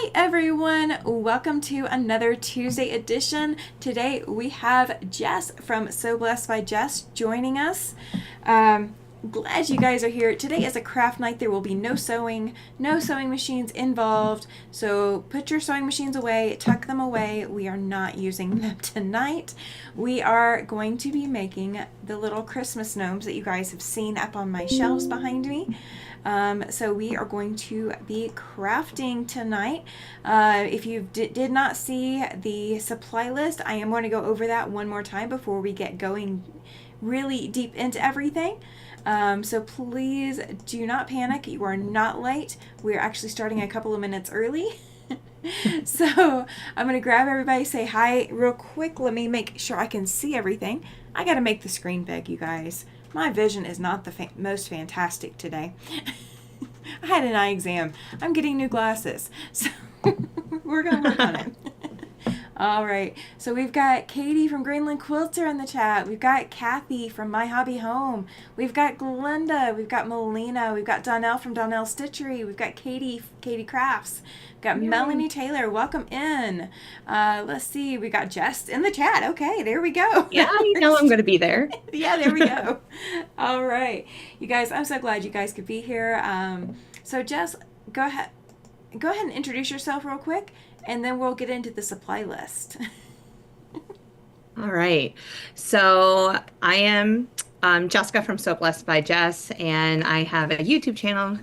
Hi everyone, welcome to another Tuesday edition. Today we have Jess from So Blessed by Jess joining us. Glad you guys are here. Today is a craft night. There will be no sewing machines involved. So put your sewing machines away, tuck them away. We are not using them tonight. We are going to be making the little Christmas gnomes that you guys have seen up on my shelves behind me. So we are going to be crafting tonight. If you did not see the supply list, I am going to go over that one more time before we get going really deep into everything. So please do not panic. You are not late. We're actually starting a couple of minutes early. So I'm going to grab everybody, say hi real quick. Let me make sure I can see everything. I got to make the screen big, you guys. My vision is not the most fantastic today. I had an eye exam. I'm getting new glasses. So we're going to work on it. All right. So we've got Katie from Greenland Quilter in the chat. We've got Kathy from My Hobby Home. We've got Glenda. We've got Melina. We've got Donnell from Donnell Stitchery. We've got Katie Crafts. We've got Melanie Taylor. Welcome in. Let's see. We got Jess in the chat. Okay, there we go. Yeah, you know I'm going to be there. Yeah, there we go. All right. You guys, I'm so glad you guys could be here. So Jess, go ahead and introduce yourself real quick, and then we'll get into the supply list. All right. So I am Jessica from So Blessed by Jess, and I have a YouTube channel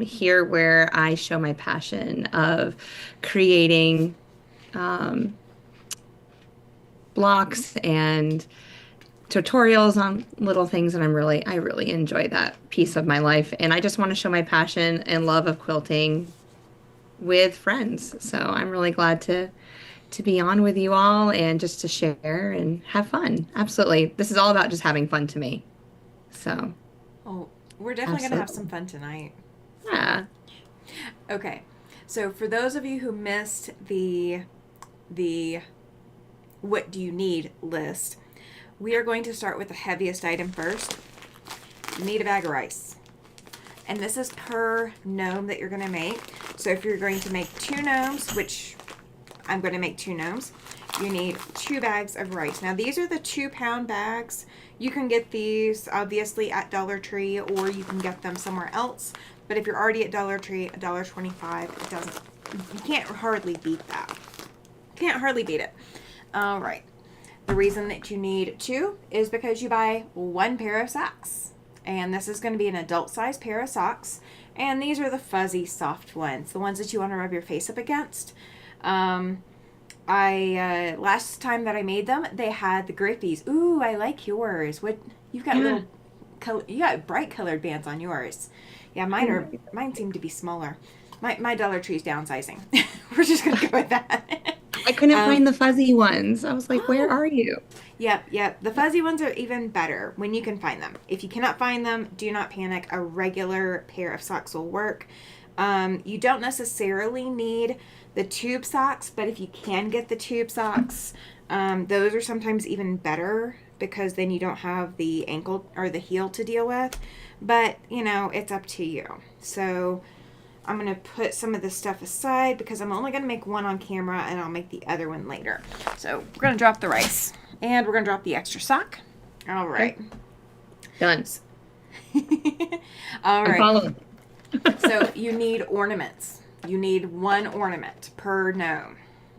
here where I show my passion of creating blocks and tutorials on little things, and I really enjoy that piece of my life. And I just want to show my passion and love of quilting with friends. So I'm really glad to be on with you all and just to share and have fun. Absolutely. This is all about just having fun to me. So, Oh, we're definitely going to have some fun tonight. yeah. Okay. So for those of you who missed the what do you need list, we are going to start with the heaviest item first. You need a bag of rice. And this is per gnome that you're going to make. So if you're going to make 2 gnomes, which I'm going to make 2 gnomes, you need 2 bags of rice. Now these are the 2-pound bags. You can get these obviously at Dollar Tree, or you can get them somewhere else. But if you're already at Dollar Tree, $1.25, you can't hardly beat that. Can't hardly beat it. All right. The reason that you need 2 is because you buy 1 pair of socks. And this is going to be an adult size pair of socks. And these are the fuzzy soft ones, the ones that you want to rub your face up against. Last time that I made them, they had the grippies. Ooh, I like yours. What you've got you got bright colored bands on yours. Yeah, mine seem to be smaller. My Dollar Tree's downsizing. We're just gonna go with that. I couldn't find the fuzzy ones. I was like, where are you? Yep. The fuzzy ones are even better when you can find them. If you cannot find them, do not panic. A regular pair of socks will work. You don't necessarily need the tube socks, but if you can get the tube socks, those are sometimes even better because then you don't have the ankle or the heel to deal with. But, it's up to you. So I'm going to put some of this stuff aside because I'm only going to make one on camera and I'll make the other one later. So we're going to drop the rice and we're going to drop the extra sock. All right. Okay. Done. All right. I'm following. So you need ornaments. You need 1 ornament per gnome.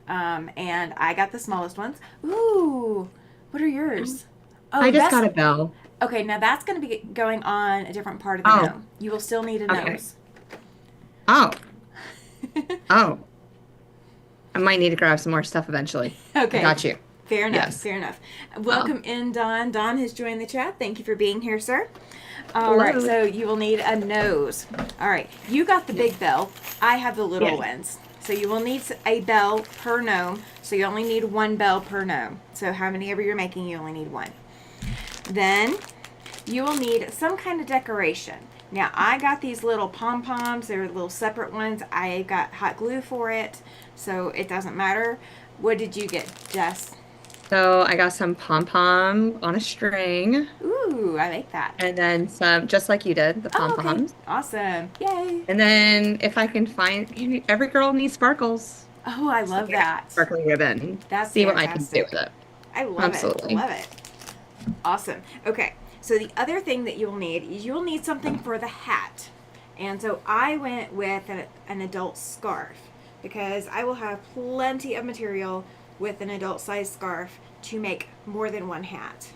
And I got the smallest ones. Ooh, what are yours? Oh, I just got a bell. Okay, now that's going to be going on a different part of the gnome. You will still need a nose. Oh. Oh. I might need to grab some more stuff eventually. Okay. I got you. Fair enough. Yes. Fair enough. Welcome in, Don. Don has joined the chat. Thank you for being here, sir. All Hello. right, so you will need a nose. All right, you got the big bell. I have the little ones. So you will need a bell per gnome. So you only need 1 bell per gnome. So how many ever you're making, you only need 1. Then you will need some kind of decoration. Now, I got these little pom-poms. They're little separate ones. I got hot glue for it, so it doesn't matter. What did you get, Jess? So I got some pom-pom on a string, Ooh, I like that. and then some, just like you did, the Oh, okay. pom-poms. Awesome. Yay. And then if I can find, every girl needs sparkles. Oh, I So love I got that. sparkly ribbon. That's See what I can do fantastic. with it. I love it. Absolutely. Love it. Awesome. Okay. So the other thing that you'll need is you'll need something for the hat. And so I went with an adult scarf because I will have plenty of material with an adult size scarf to make more than one hat.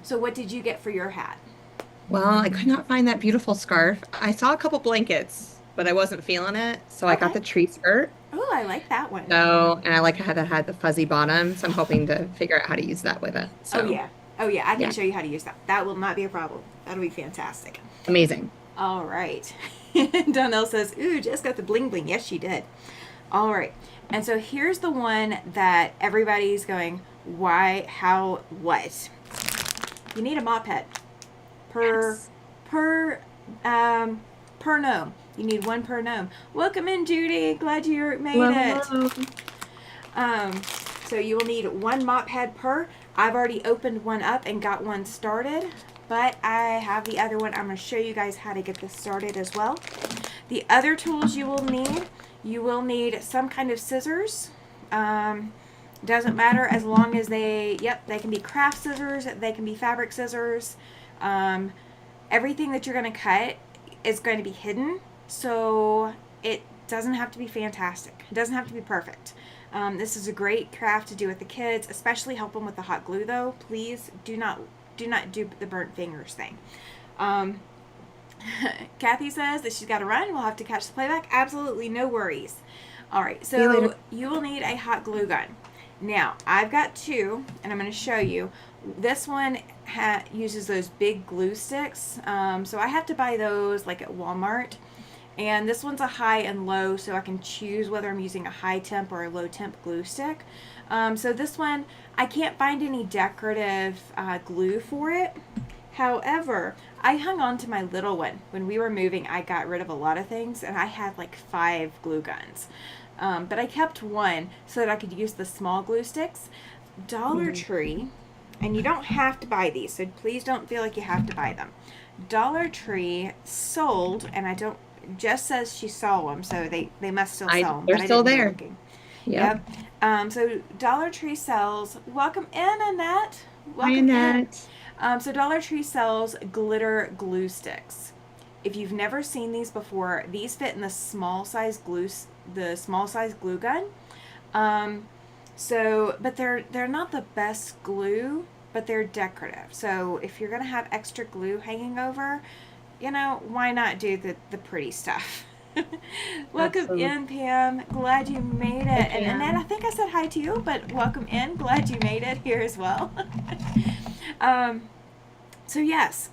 So what did you get for your hat? Well, I could not find that beautiful scarf. I saw a couple blankets, but I wasn't feeling it. So I got Okay. the tree skirt. Oh, I like that one. So, and I like how that had the fuzzy bottom. So I'm hoping to figure out how to use that with it. Oh So, yeah. Oh yeah, I can yeah, show you how to use that. That will not be a problem. That'll be fantastic. amazing. All right. Donnell says, "Ooh, Jess got the bling bling." Yes, she did. All right. And so here's the one that everybody's going, why, how, what? You need a mop head per Yes. per per gnome. You need one per gnome. Welcome in, Judy. Glad you made Hello, it. hello. Um, so you will need one mop head per. I've already opened one up and got one started, but I have the other one. I'm going to show you guys how to get this started as well. The other tools you will need some kind of scissors. Doesn't matter as long as they can be craft scissors, they can be fabric scissors. Everything that you're going to cut is going to be hidden, so it doesn't have to be fantastic. It doesn't have to be perfect. This is a great craft to do with the kids, especially help them with the hot glue though. Please do not do the burnt fingers thing. Kathy says that she's got to run. We'll have to catch the playback. Absolutely, no worries. All right, See you later. so you will need a hot glue gun. Now, I've got two, and I'm going to show you. This one uses those big glue sticks, so I have to buy those like at Walmart. And this one's a high and low, so I can choose whether I'm using a high temp or a low temp glue stick. So this one, I can't find any decorative glue for it. However, I hung on to my little one. When we were moving, I got rid of a lot of things, and I had like 5 glue guns. But I kept one so that I could use the small glue sticks. Dollar Tree, and you don't have to buy these, so please don't feel like you have to buy them. Dollar Tree sold, and I don't, Jess says she saw them, so they must still sell them. They're But I still didn't go there. looking. Yep. Yep. So Dollar Tree sells, welcome in, Annette. Hi, Welcome in. Annette. So Dollar Tree sells glitter glue sticks. If you've never seen these before, these fit in the small size glue gun. But they're not the best glue, but they're decorative. So if you're gonna have extra glue hanging over, why not do the pretty stuff? Welcome Absolutely. in, Pam. Glad you made it. Hi, And Annette, Pam. I think I said hi to you, but welcome in. Glad you made it here as well. um, so yes.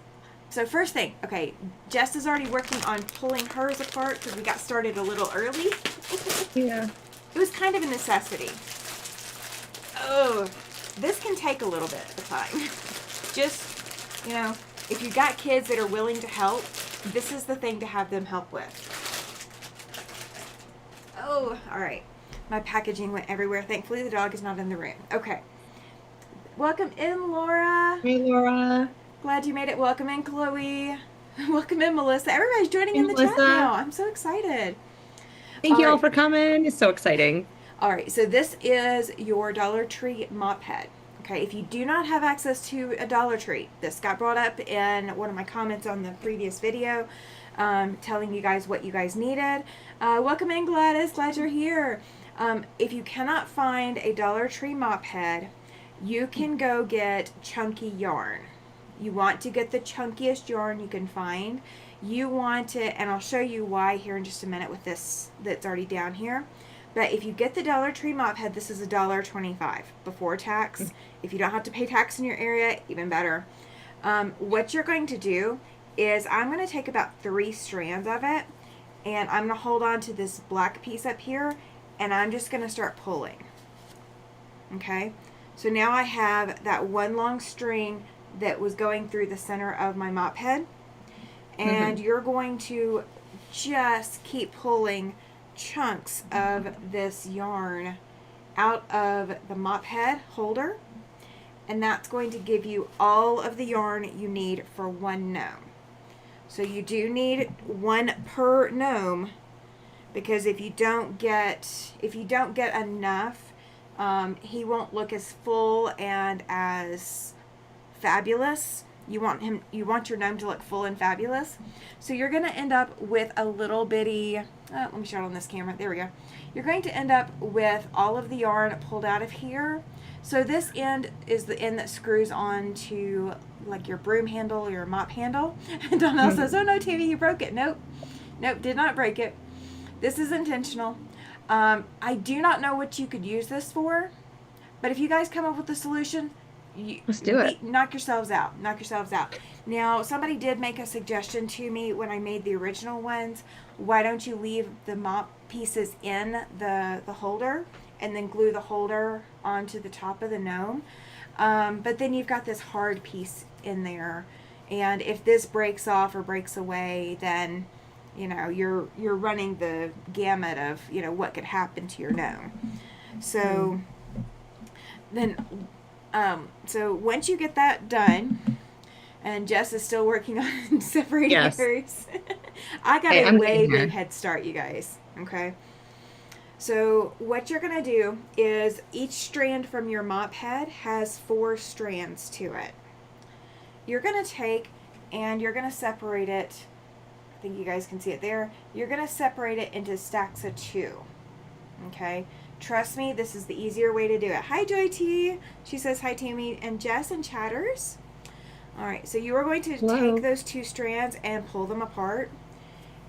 So first thing, okay, Jess is already working on pulling hers apart because we got started a little early. Yeah. It was kind of a necessity. Oh, this can take a little bit of time. Just, if you've got kids that are willing to help, this is the thing to have them help with. Oh, all right. My packaging went everywhere. Thankfully, the dog is not in the room. Okay. Welcome in, Laura. Hey, Laura. Glad you made it. Welcome in, Chloe. Welcome in, Melissa. Everybody's joining Hey, in the chat Melissa. now. I'm so excited. Thank you all right. for coming. It's so exciting. All right, so this is your Dollar Tree mop head. Okay, if you do not have access to a Dollar Tree, this got brought up in one of my comments on the previous video, telling you guys what you guys needed. Welcome in, Gladys. Glad you're here. If you cannot find a Dollar Tree mop head, you can go get chunky yarn. You want to get the chunkiest yarn you can find. You want it, and I'll show you why here in just a minute with this that's already down here. But if you get the Dollar Tree mop head, this is $1.25 before tax. If you don't have to pay tax in your area, even better. What you're going to do is I'm going to take about 3 strands of it, and I'm going to hold on to this black piece up here, and I'm just going to start pulling. Okay? So now I have that one long string that was going through the center of my mop head, and you're going to just keep pulling chunks of this yarn out of the mop head holder, and that's going to give you all of the yarn you need for one gnome. So you do need one per gnome, because if you don't get enough, he won't look as full and as fabulous. You want your gnome to look full and fabulous. So you're going to end up with a little bitty, let me show it on this camera. There we go. You're going to end up with all of the yarn pulled out of here. So this end is the end that screws on to like your broom handle or your mop handle. And Donnell says, oh no, Tammy, you broke it. Nope, did not break it. This is intentional. I do not know what you could use this for, but if you guys come up with a solution, let's do it. Knock yourselves out. Now, somebody did make a suggestion to me when I made the original ones. Why don't you leave the mop pieces in the holder and then glue the holder onto the top of the gnome? But then you've got this hard piece in there, and if this breaks off or breaks away, then you're running the gamut of what could happen to your gnome. So then so once you get that done, and Jess is still working on separating hers. I got a way big head start, you guys. Okay. So what you're going to do is each strand from your mop head has 4 strands to it. You're going to take and you're going to separate it. I think you guys can see it there. You're going to separate it into stacks of 2. Okay. Trust me, this is the easier way to do it. Hi, Joy T. She says hi, Tammy and Jess and Chatters. All right, so you are going to take those 2 strands and pull them apart.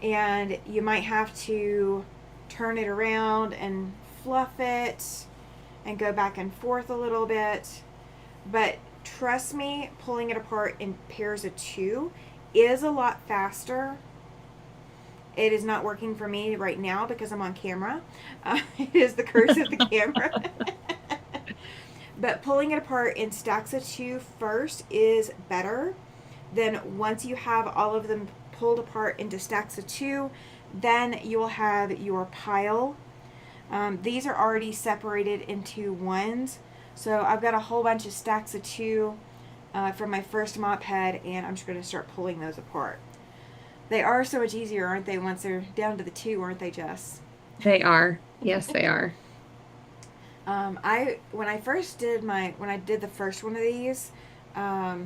And you might have to turn it around and fluff it and go back and forth a little bit. But trust me, pulling it apart in pairs of 2 is a lot faster. It is not working for me right now because I'm on camera. It is the curse of the camera. But pulling it apart in stacks of 2 first is better. Then once you have all of them pulled apart into stacks of 2, then you will have your pile. These are already separated into ones. So I've got a whole bunch of stacks of 2 from my first mop head, and I'm just going to start pulling those apart. They are so much easier, aren't they, once they're down to the 2, aren't they, Jess? They are. Yes, they are. When I did the first one of these, I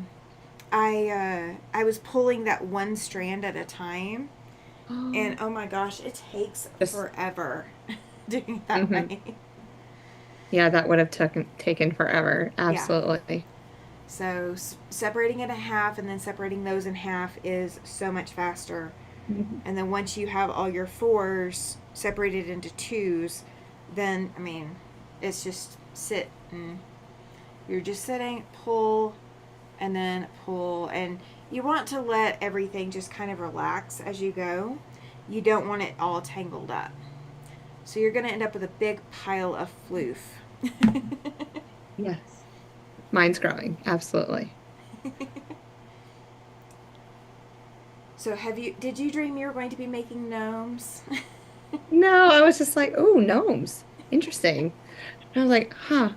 was pulling that one strand at a time, and oh my gosh, it takes forever doing that way. Yeah, that would have taken forever. Absolutely. Yeah. So separating it in half and then separating those in half is so much faster. Mm-hmm. And then once you have all your 4s separated into 2s, then, I mean, it's just sit and you're just sitting, pull, and then pull. And you want to let everything just kind of relax as you go. You don't want it all tangled up. So you're going to end up with a big pile of floof. Yes. Mine's growing. Absolutely. So did you dream you were going to be making gnomes? No, I was just like, oh, gnomes. Interesting. And I was like, huh.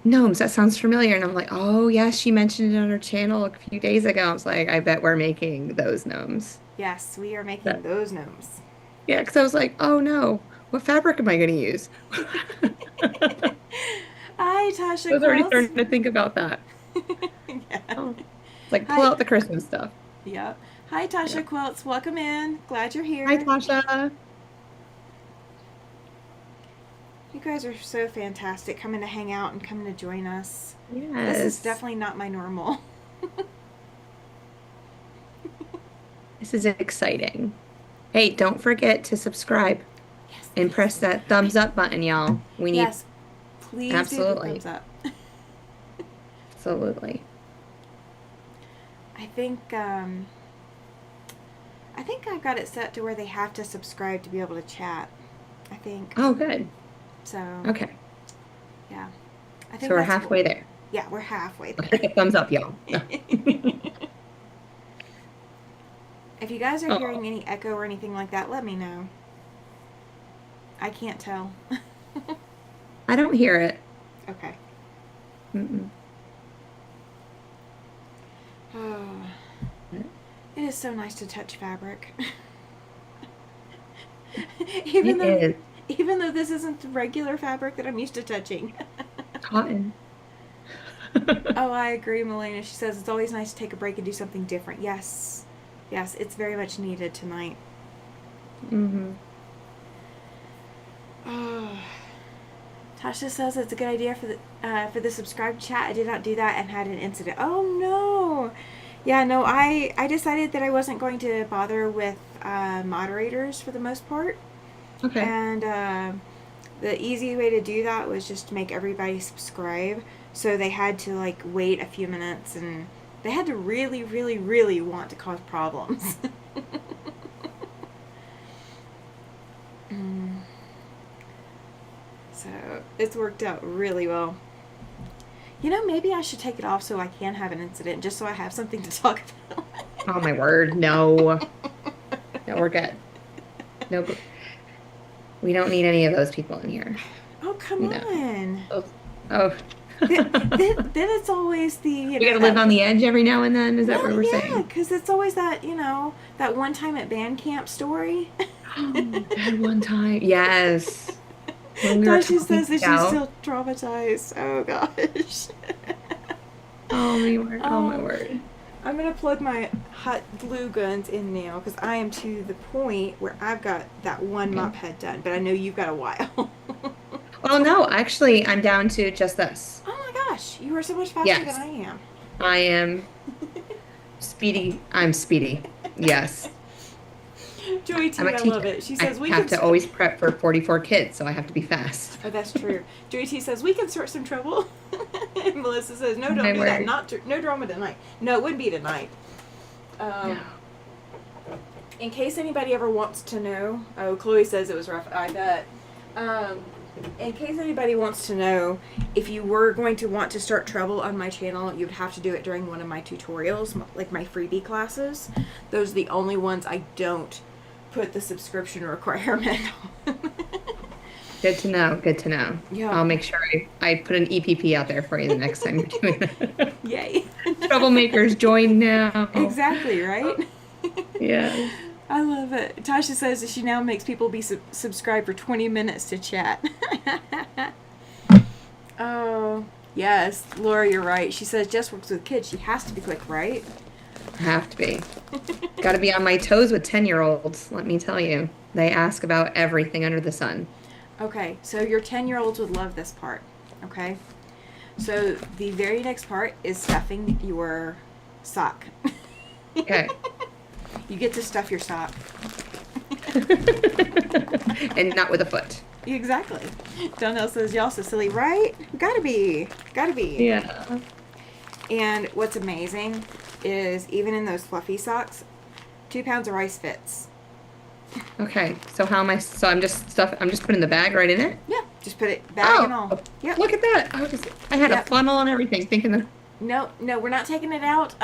Gnomes, that sounds familiar. And I'm like, oh, yes, she mentioned it on her channel a few days ago. I was like, I bet we're making those gnomes. Yes, we are making those gnomes. Yeah, because I was like, oh, no. What fabric am I going to use? Hi, Tasha. I was already starting to think about that. Yeah. Oh. Like, pull out the Christmas stuff. Yep. Hi, Tasha Quilts. Welcome in. Glad you're here. Hi, Tasha. You guys are so fantastic, coming to hang out and coming to join us. Yes. This is definitely not my normal. This is exciting. Hey, don't forget to subscribe and press that thumbs up button, y'all. We need please do the thumbs up. Absolutely. I think I've got it set to where they have to subscribe to be able to chat. I think. Oh, good. So. Okay. Yeah. I think so we're halfway there. Yeah, we're halfway there. Click a thumbs up, y'all. If you guys are hearing any echo or anything like that, let me know. I can't tell. I don't hear it. Okay. Oh, it is so nice to touch fabric. even It though is even though this isn't the regular fabric that I'm used to touching. cotton. Oh, I agree, Melina. She says it's always nice to take a break and do something different. Yes. Yes, it's very much needed tonight. Mm-hmm. Oh. Tasha says it's a good idea for the subscribe chat. I did not do that and had an incident. Oh no. Yeah, no, I decided that I wasn't going to bother with moderators for the most part. Okay. And the easy way to do that was just to make everybody subscribe. So they had to like wait a few minutes, and they had to really, really, really want to cause problems. Mm. So it's worked out really well. You know, maybe I should take it off so I can have an incident, just so I have something to talk about. Oh my word, no. No, we're good. No, we don't need any of those people in here. Oh, come No. on. Oh. Then it's always the, you We know, gotta live on the edge every now and then. Is that what well, we're yeah, saying? because it's always that, you know, that one time at band camp story. That one time. Yes. When we were Tasha talking says that she's about. still traumatized. Oh, gosh. Oh my word. Oh my Oh, word. I'm going to plug my hot glue guns in now because I am to the point where I've got that one Okay. mop head done, but I know you've got a while. Well, no, actually, I'm down to just this. Oh my gosh, you are so much faster than Yes, I am. I am speedy. I'm speedy. Yes. Joey I'm T, a I love teacher. it. She I says we have can. to always prep for 44 kids, so I have to be fast. Oh, that's true. Joey T says we can start some trouble. And Melissa says no, Oh don't my do that. word. No drama tonight. No, it wouldn't be tonight. No. In case anybody ever wants to know, oh, Chloe says it was rough. I bet. In case anybody wants to know, if you were going to want to start trouble on my channel, you'd have to do it during one of my tutorials, like my freebie classes. Those are the only ones I don't put the subscription requirement on. Good to know. Good to know. Yeah. I'll make sure I put an EPP out there for you the next time you're doing that. Yay. Troublemakers, join now. Exactly, right? Yes. I love it. Tasha says that she now makes people be subscribed for 20 minutes to chat. Oh, yes. Laura, you're right. She says Jess works with kids. She has to be quick, right? Have to be. Got to be on my toes with 10-year-olds, let me tell you. They ask about everything under the sun. Okay, so your 10-year-olds would love this part, okay? So the very next part is stuffing your sock. Okay. You get to stuff your sock. And not with a foot. Exactly. Donnell says, y'all so silly, right? Gotta be. Gotta be. Yeah. And what's amazing is even in those fluffy socks, 2 pounds of rice fits. Okay. So how am I? So I'm just putting the bag right in it? Yeah, just put it bag and all. Yep. Look at that. I had a Yep. funnel and everything thinking that No, we're not taking it out.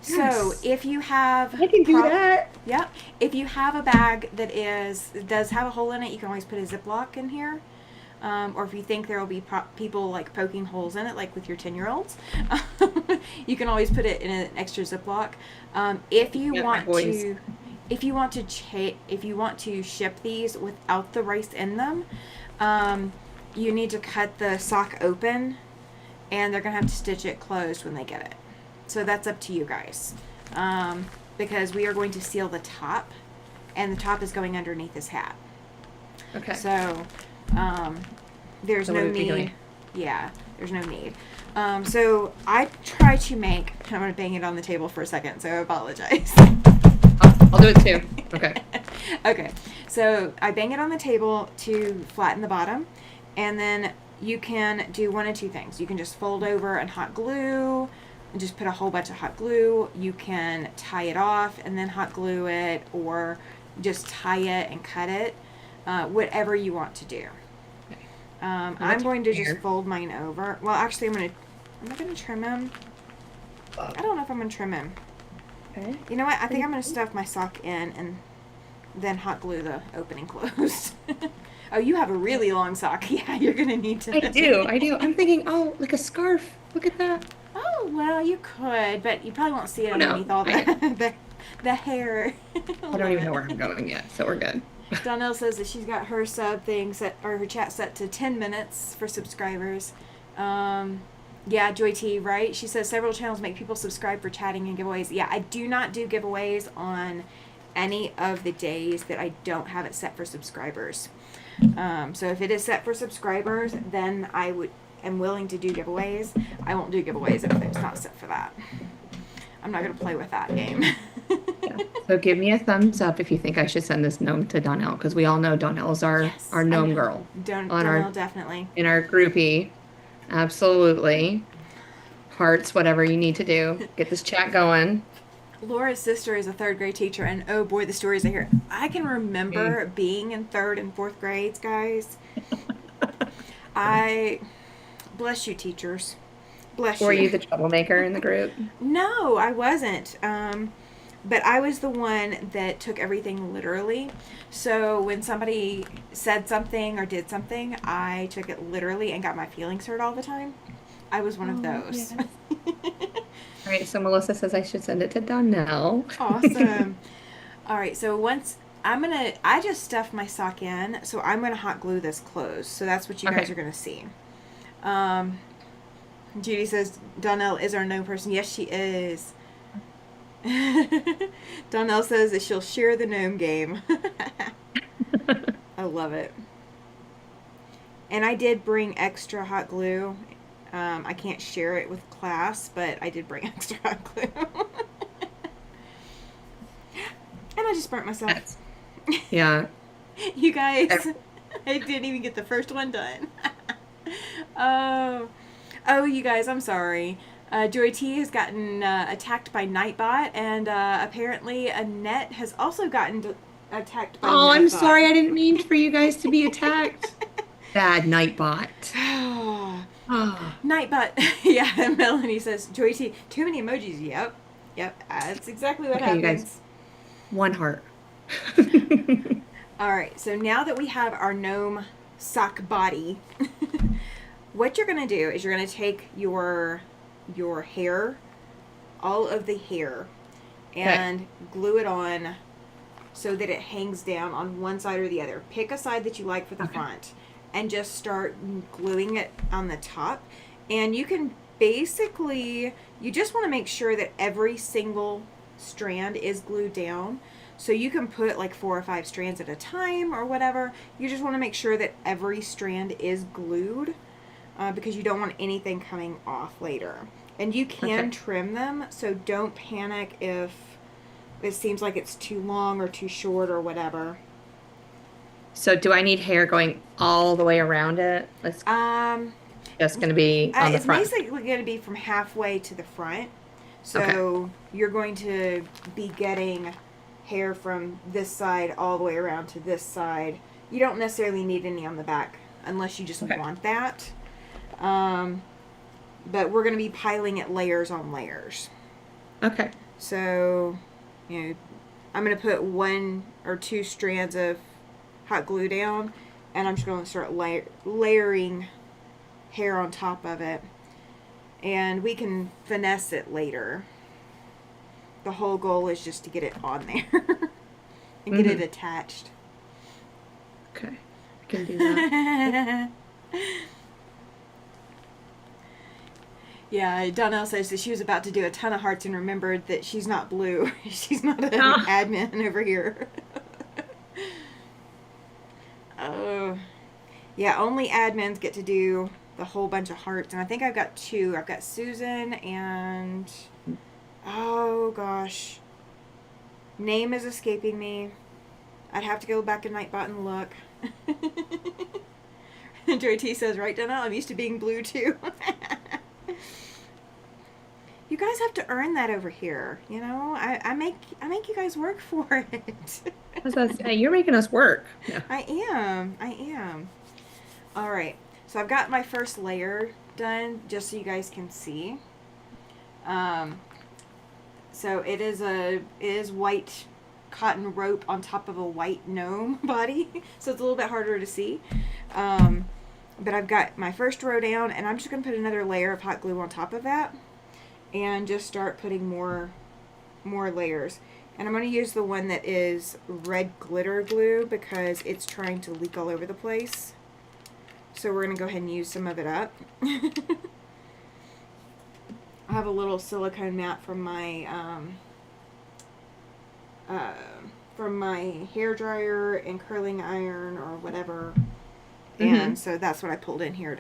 So Yes. if you have, I can do that. Yep. If you have a bag that does have a hole in it, you can always put a Ziploc in here. Or if you think there will be people like poking holes in it, like with your 10-year-olds, you can always put it in an extra Ziploc. If you Yeah, want my boys. to, if you want to ship these without the rice in them, you need to cut the sock open, and they're gonna have to stitch it closed when they get it. So that's up to you guys, because we are going to seal the top, and the top is going underneath this hat. Okay. So there's So what no are we doing? need. Yeah, there's no need. So I try to make. I'm gonna bang it on the table for a second, so I apologize. I'll do it too. Okay. Okay, so I bang it on the table to flatten the bottom, and then you can do one of two things. You can just fold over and hot glue, and just put a whole bunch of hot glue. You can tie it off and then hot glue it, or just tie it and cut it. Whatever you want to do. I'm going to just fold mine over. Well, actually, am I going to trim him? I don't know if I'm going to trim him. Okay. You know what? I think I'm going to stuff my sock in and then hot glue the opening closed. Oh, you have a really long sock. Yeah, you're going to need to. I do. I'm thinking, oh, like a scarf. Look at that. Oh, Oh, well, you could, but you probably won't see it Oh no, underneath all the hair. I I don't love even know it. where I'm going yet, so we're good. Donnell says that she's got her sub thing set, or her chat set to 10 minutes for subscribers. Um, yeah, Joy T, right? She says several channels make people subscribe for chatting and giveaways. Yeah, I do not do giveaways on any of the days that I don't have it set for subscribers. So if it is set for subscribers, then am willing to do giveaways. I won't do giveaways if it's not set for that. I'm not going to play with that game. Yeah. So give me a thumbs up if you think I should send this gnome to Donnell, because we all know Donnell's our Yes, I gnome know. girl on Donnell our definitely. in our groupie. Absolutely. Hearts, whatever you need to do. Get this chat going. Laura's sister is a third grade teacher, and oh boy, the stories I hear. I can remember being in third and fourth grades, guys. I bless you, teachers. Bless Were you. you the troublemaker in the group? No, I wasn't. But I was the one that took everything literally. So when somebody said something or did something, I took it literally and got my feelings hurt all the time. I was one of those. Yes. All right, so Melissa says I should send it to Donnell. Awesome. All right, so I just stuffed my sock in, so I'm gonna hot glue this closed. So that's what you guys Okay. are gonna see. Judy says Donnell is our known person. Yes, she is. Donnell says that she'll share the gnome game. I love it. And I did bring extra hot glue. I can't share it with class, but I did bring extra hot glue. And I just burnt myself. Yeah. You guys, I didn't even get the first one done. Oh, you guys, I'm sorry. Joy T has gotten attacked by Nightbot, and apparently Annette has also gotten attacked by Oh, I'm Nightbot. sorry. I didn't mean for you guys to be attacked. Bad Nightbot. Oh. Nightbot. Yeah, Melanie says, Joy T, too many emojis. Yep, that's exactly what Okay, you happens. guys. One heart. All right, so now that we have our gnome sock body, what you're going to do is you're going to take your hair, all of the hair, and glue it on so that it hangs down on one side or the other. Pick a side that you like for the front and just start gluing it on the top. And you can basically, you just want to make sure that every single strand is glued down. So you can put like 4 or 5 strands at a time or whatever. You just want to make sure that every strand is glued because you don't want anything coming off later. And you can trim them, so don't panic if it seems like it's too long or too short or whatever. So do I need hair going all the way around it? It's just going to be on the front. It's basically going to be from halfway to the front. So you're going to be getting hair from this side all the way around to this side. You don't necessarily need any on the back unless you just want that. But we're going to be piling it layers on layers. Okay. So, I'm going to put 1 or 2 strands of hot glue down, and I'm just going to start layering hair on top of it. And we can finesse it later. The whole goal is just to get it on there and get it attached. Okay. I can do that. Yeah, Donnell says that she was about to do a ton of hearts and remembered that she's not blue. She's not an admin over here. Oh. Yeah, only admins get to do the whole bunch of hearts. And I think I've got 2. I've got Susan and... Oh, gosh. Name is escaping me. I'd have to go back to Nightbot and look. Joy T says, right, Donnell? I'm used to being blue, too. You guys have to earn that over here. I make you guys work for it. You're making us work. Yeah. I am. All right. So I've got my first layer done, just so you guys can see. So it is white cotton rope on top of a white gnome body, so it's a little bit harder to see. But I've got my first row down, and I'm just going to put another layer of hot glue on top of that. and just start putting more layers. And I'm going to use the one that is red glitter glue because it's trying to leak all over the place. So we're going to go ahead and use some of it up. I have a little silicone mat uh, from my hair dryer and curling iron or whatever. Mm-hmm. And so that's what I pulled in here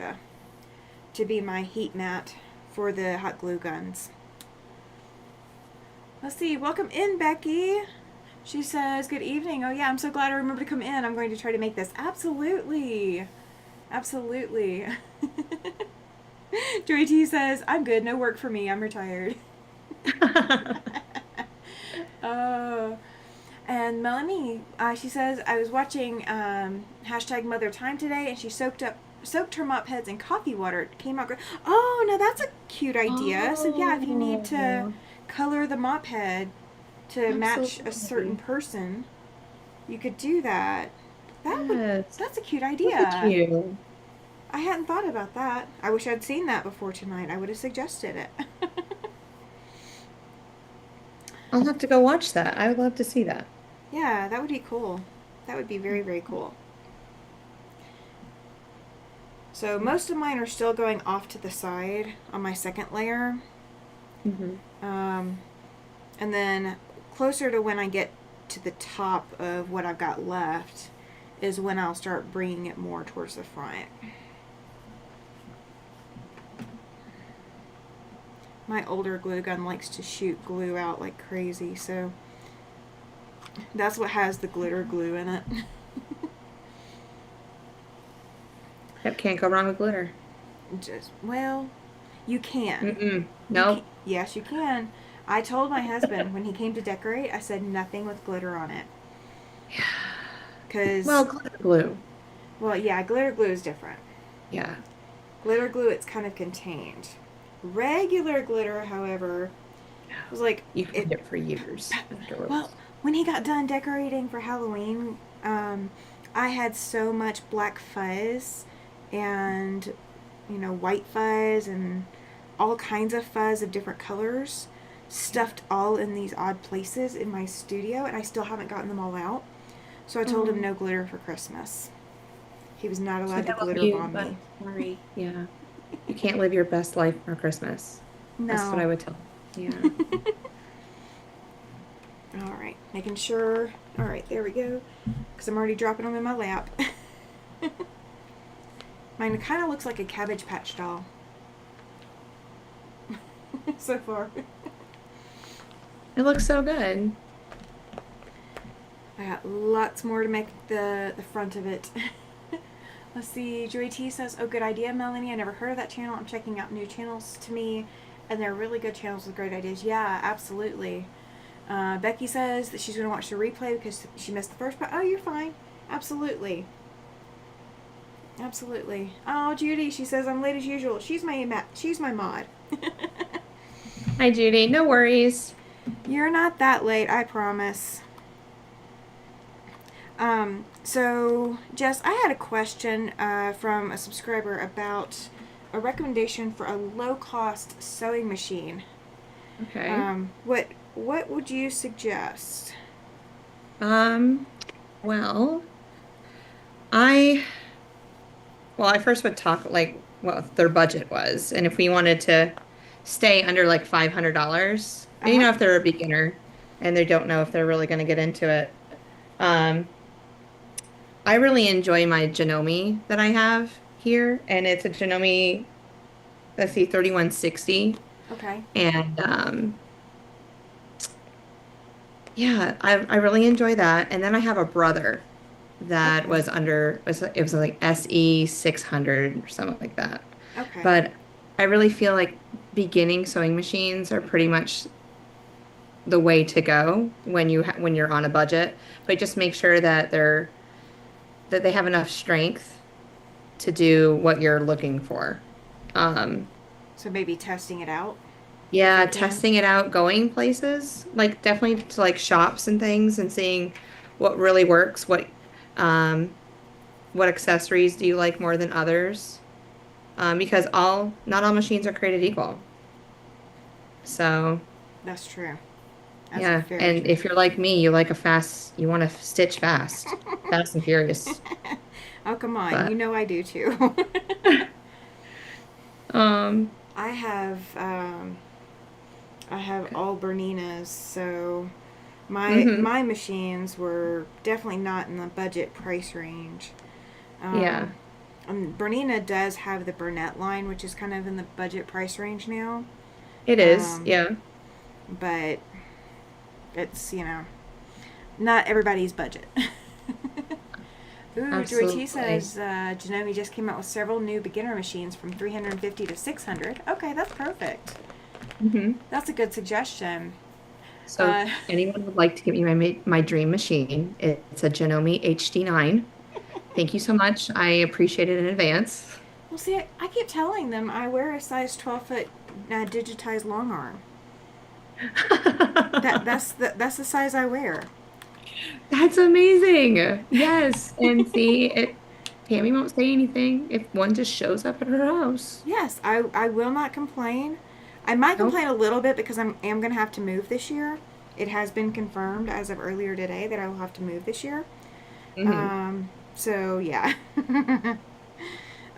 to be my heat mat for the hot glue guns. Let's see. Welcome in, Becky. She says, good evening. Oh, yeah, I'm so glad I remembered to come in. I'm going to try to make this. Absolutely. Absolutely. Joy T says, I'm good. No work for me. I'm retired. Oh. And Melanie, she says, I was watching hashtag Mother Time today, and she soaked her mop heads in coffee water. It came out great. Oh, now that's a cute idea. So yeah, if you need to Oh, color the mop head to match a certain absolutely. person, you could do that. Yes. That's a cute Look at idea. you. I hadn't thought about that. I wish I'd seen that before tonight. I would have suggested it. I'll have to go watch that. I would love to see that. Yeah, that would be cool. That would be very, very cool. So most of mine are still going off to the side on my second layer. Mm-hmm. Um, and then closer to when I get to the top of what I've got left is when I'll start bringing it more towards the front. My older glue gun likes to shoot glue out like crazy, so that's what has the glitter glue in it. Yep, can't go wrong with glitter. Just, well, you can. Mm-mm. You can. Nope. Yes, you can. I told my husband when he came to decorate, I said nothing with glitter on it. Well, Because, glitter glue. well, yeah, glitter glue is different. Yeah. Glitter glue, it's kind of contained. Regular glitter, however, was like, You can it. eat it for years Well, afterwards. when he got done decorating for Halloween, I had so much black fuzz and, white fuzz and all kinds of fuzz of different colors stuffed all in these odd places in my studio, and I still haven't gotten them all out. So I told him Oh, no glitter for Christmas. He was not so allowed to I love glitter you, bomb but me. sorry. Yeah. You can't live your best life for Christmas. That's what No. I would tell. Yeah. All right, making sure. All right, there we go. Because I'm already dropping them in my lap. Mine kind of looks like a Cabbage Patch doll so far. It looks so good. I got lots more to make the front of it. Let's see. Joy T says, "Oh, good idea, Melanie. I never heard of that channel. I'm checking out new channels to me, and they're really good channels with great ideas." Yeah, absolutely. Becky says that she's going to watch the replay because she missed the first part. Oh, you're fine. Absolutely. Absolutely. Oh, Judy, she says I'm late as usual. She's my mod. Hi, Judy. No worries. You're not that late, I promise. So Jess, I had a question from a subscriber about a recommendation for a low cost sewing machine. Okay. What would you suggest? Um, well, I I first would talk like what their budget was, and if we wanted to stay under like $500, Uh and huh. if they're a beginner and they don't know if they're really going to get into it. Um, I really enjoy my Janome that I have here, and it's a Janome, let's see, 3160. Okay. And yeah, I really enjoy that. And then I have a brother that Okay. was under it was like SE 600 or something like that. Okay. But I really feel like beginning sewing machines are pretty much the way to go when when you're on a budget. But just make sure that they have enough strength to do what you're looking for. Um, So maybe testing it out if yeah, you can. testing it out, going places, like definitely to like shops and things and seeing what really works, um what accessories do you like more than others? Because all not all machines are created equal. So, That's true. That's yeah. very And true. if you're like me, you want to stitch fast, fast and furious. Oh, come on. You But, know I do too. um, I have I have all Berninas, so hmm my machines were definitely not in the budget price range. yeah, Um, Bernina does have the Burnett line, which is kind of in the budget price range now. it is. Um, Yeah. but it's, not everybody's budget. Ooh, Joy T Absolutely. says Janome just came out with several new beginner machines from 350 to 600. Okay, that's perfect. hmm That's a good suggestion. So if Uh, anyone would like to give me my dream machine, it's a Genome HD9. Thank you so much. I appreciate it in advance. well, see, I keep telling them I wear a size 12-foot digitized long arm. That's the size I wear. That's amazing. Yes. And see, Tammy won't say anything if one just shows up at her house. Yes, I will not complain. I might Nope. complain a little bit because am going to have to move this year. It has been confirmed as of earlier today that I will have to move this year. hmm So yeah.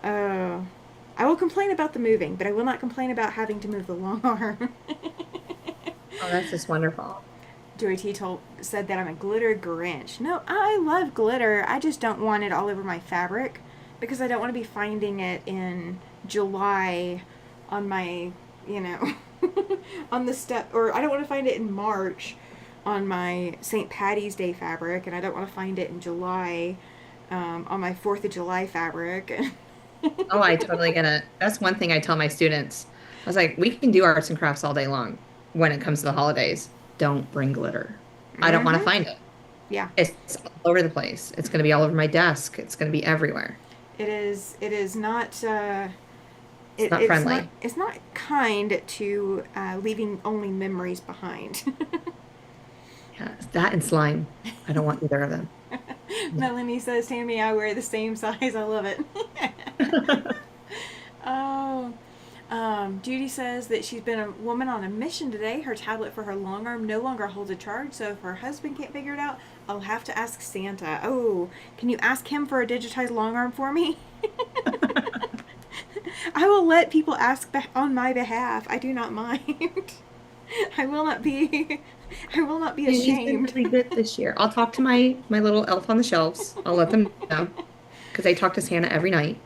uh, I will complain about the moving, but I will not complain about having to move the long arm. Oh, that's just wonderful. Joy T said that I'm a glitter Grinch. No, I love glitter. I just don't want it all over my fabric because I don't want to be finding it in July on my, you know, on the step, or I don't want to find it in March on my St. Patty's Day fabric, and I don't want to find it in July on my 4th of July fabric. Oh, I totally get it. That's one thing I tell my students. I was like, we can do arts and crafts all day long when it comes to the holidays. Don't bring glitter. I don't want to Mm-hmm. find it. Yeah, It's all over the place. It's going to be all over my desk. It's going to be everywhere. it is. It is not. It's not It's not. friendly. It's not kind to leaving only memories behind. Yeah, that and slime. I don't want either of them. No. Melanie says, "Tammy, I wear the same size. I love it." Oh. Judy says that she's been a woman on a mission today. Her tablet for her long arm no longer holds a charge, so if her husband can't figure it out, I'll have to ask Santa. Oh, can you ask him for a digitized long arm for me? I will let people ask on my behalf. I do not mind. I will not be. I will not be And he's been ashamed. really good this year. I'll talk to my little elf on the shelves. I'll let them know because I talk to Santa every night.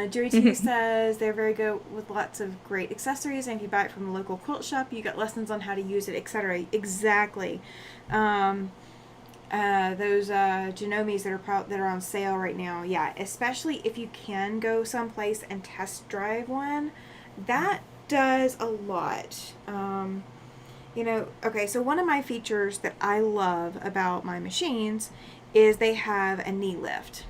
Jerry T says they're very good with lots of great accessories, and if you buy it from the local quilt shop, you get lessons on how to use it, etc. Exactly. Um, those Genomes that are on sale right now, yeah. Especially if you can go someplace and test drive one, that does a lot. Okay. So one of my features that I love about my machines is they have a knee lift.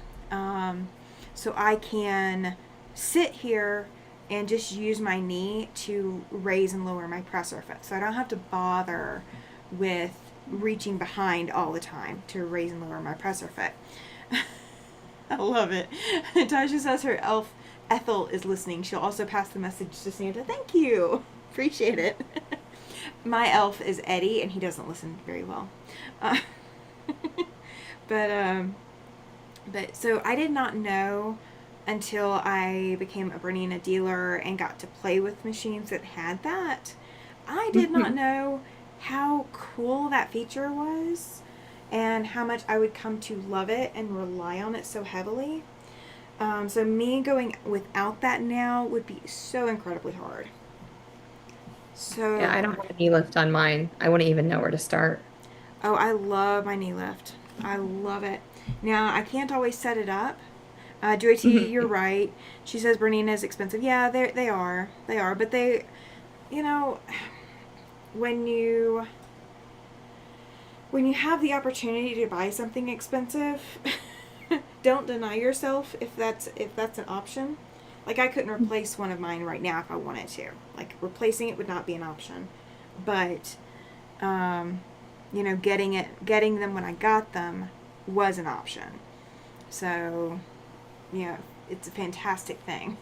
So I can sit here and just use my knee to raise and lower my presser foot. So I don't have to bother with reaching behind all the time to raise and lower my presser foot. I love it. Tasha says her elf Ethel is listening. She'll also pass the message to Santa. Thank you. Appreciate it. My elf is Eddie, and he doesn't listen very well. Uh, but so I did not know until I became a Bernina dealer and got to play with machines that had that. I did not Mhm. know how cool that feature was and how much I would come to love it and rely on it so heavily. So me going without that now would be so incredibly hard. So Yeah, I don't hard. have a knee lift on mine. I wouldn't even know where to start. Oh, I love my knee lift. I love it. Now, I can't always set it up. Joy T, you're Mhm. right. She says Bernina is expensive. Yeah, they are. They are. But they, you know, when you when you have the opportunity to buy something expensive, don't deny yourself if that's an option. Like I couldn't replace one of mine right now if I wanted to. Like replacing it would not be an option. But um, getting them when I got them was an option. So, yeah, it's a fantastic thing.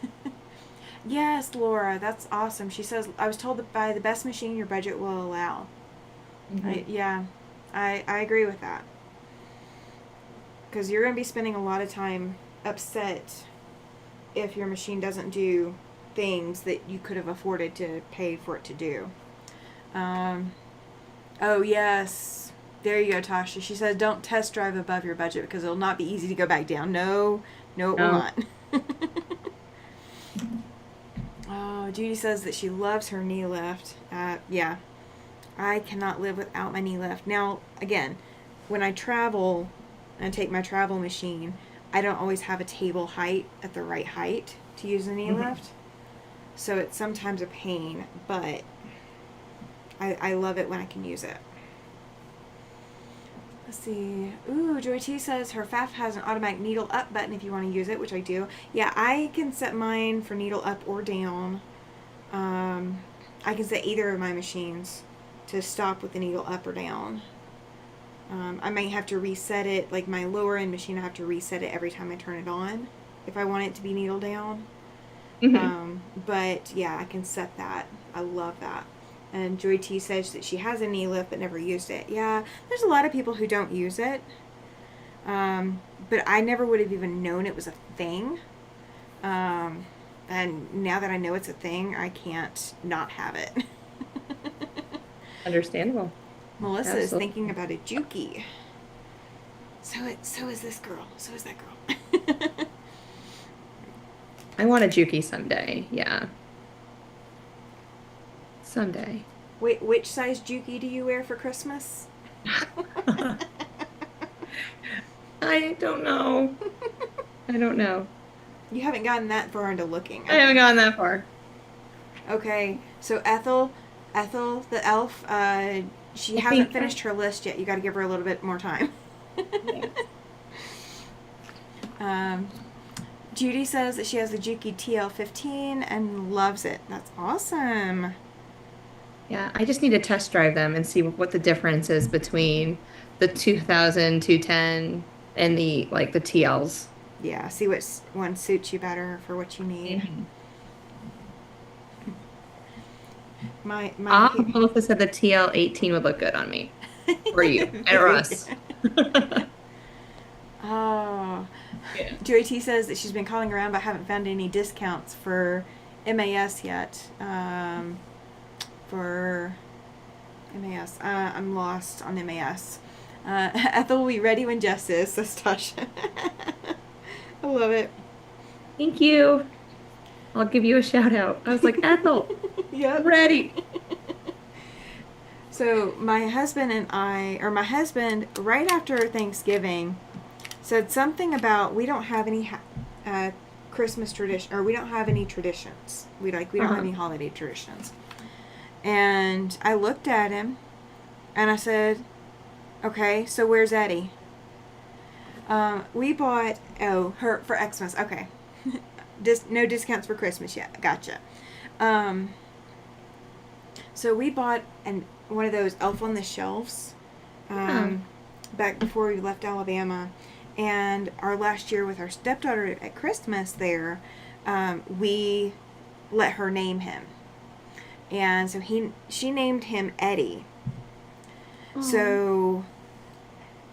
Yes, Laura, that's awesome. She says, I was told to buy the best machine your budget will allow. Hmm. Yeah, I agree with that. Because you're going to be spending a lot of time upset if your machine doesn't do things that you could have afforded to pay for it to do. Um, oh, yes. There you go, Tasha. She says, don't test drive above your budget because it'll not be easy to go back down. No, no, it will No. not. Oh, Judy says that she loves her knee lift. Yeah, I cannot live without my knee lift. Now, again, when I travel and take my travel machine, I don't always have a table height at the right height to use the knee Hmm. lift. So it's sometimes a pain, but I love it when I can use it. Let's see. Ooh, Joy T says her FAF has an automatic needle up button if you want to use it, which I do. Yeah, I can set mine for needle up or down. Um, I can set either of my machines to stop with the needle up or down. I might have to reset it, like my lower end machine, I have to reset it every time I turn it on if I want it to be needle down. Hmm. But yeah, I can set that. I love that. And Joy T says that she has a knee lift but never used it. Yeah, there's a lot of people who don't use it. But I never would have even known it was a thing. Um, and now that I know it's a thing, I can't not have it. Understandable. Melissa is Absolutely. thinking about a Juki. So is this girl. So is that girl. I want a Juki someday. Yeah. Someday. Wait, which size Juki do you wear for Christmas? I don't know. I don't know. You haven't gotten that far into looking. I haven't Okay. gone that far. Okay. So Ethel the elf, she I hasn't think, finished her list yet. You got to give her a little bit more time. yes. um, Judy says that she has the Juki TL15 and loves it. That's awesome. Yeah, I just need to test drive them and see what the difference is between the 2000, 210, and the like the TLs. Yeah. See which one suits you better for what you need. Mhm. My. Ah, Melissa said the TL18 would look good on me. Or you. Or Very us. good. Oh, Yeah. Joy T says that she's been calling around but haven't found any discounts for MAS yet. For MAS, I'm lost on MAS. Ethel will be ready when Jess is, says Tasha. I love it. Thank you. I'll give you a shout out. I was like, Ethel, Yep. ready. So my husband, right after Thanksgiving, said something about we don't have any Christmas tradition, or we don't have any traditions. We don't have Uh-huh. any holiday traditions. And I looked at him, and I said, "Okay, so where's Eddie?" We bought her for Xmas. Okay, no discounts for Christmas yet. Gotcha. Um, so we bought one of those Elf on the Shelves Yeah. um, back before we left Alabama, and our last year with our stepdaughter at Christmas there, we let her name him, and so she named him Eddie. Oh. So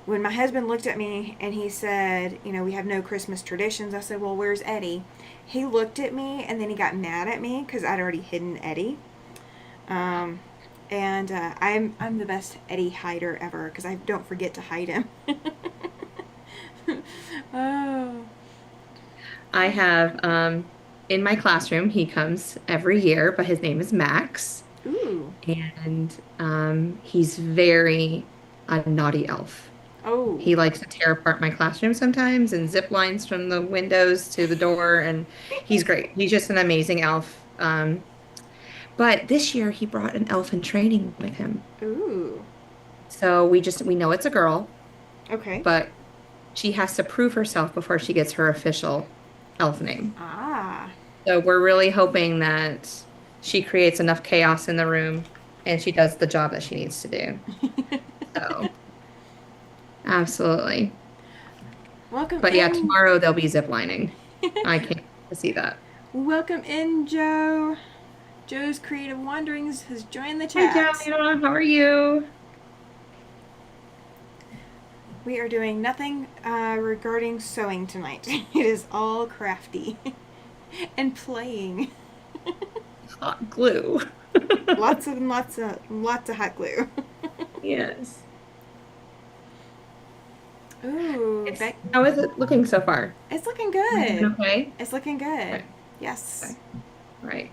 when my husband looked at me and he said, we have no Christmas traditions, I said, well, where's Eddie? He looked at me and then he got mad at me because I'd already hidden Eddie. Um, and I'm the best Eddie hider ever because I don't forget to hide him. Oh. I have in my classroom, he comes every year, but his name is Max. Ooh. And he's very a naughty elf. Oh. He likes to tear apart my classroom sometimes and zip lines from the windows to the door, and he's great. He's just an amazing elf. But this year he brought an elf in training with him. Ooh. So we know it's a girl, Okay. but she has to prove herself before she gets her official elf name. Ah. So we're really hoping that she creates enough chaos in the room and she does the job that she needs to do. So, absolutely. Welcome But yeah, in. tomorrow they'll be ziplining. I can't wait to see that. Welcome in, Joe. Joe's Creative Wanderings has joined the Hi, chat. Julia. How are you? We are doing nothing regarding sewing tonight. It is all crafty and playing. Hot glue. Lots and lots of hot glue. Yes. Ooh, How is it looking so far? it's looking Everything good. okay? It's looking good. Okay. Yes. Okay. Right.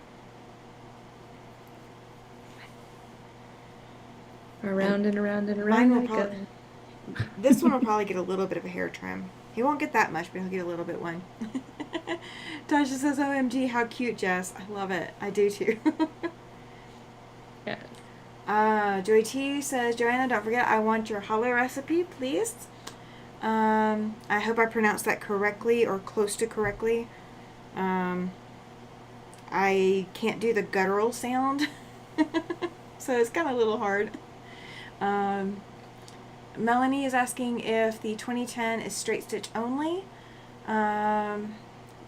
And Around and around and mine around will I probably. go. This one will probably get a little bit of a hair trim. He won't get that much, but he'll get a little bit one. Tasha says, "OMG, how cute, Jess! I love it. I do too." Yes. Joy T says, "Joanna, don't forget, I want your challah recipe, please." I hope I pronounced that correctly or close to correctly. Um, I can't do the guttural sound, so it's kind of a little hard. Um, Melanie is asking if the 2010 is straight stitch only.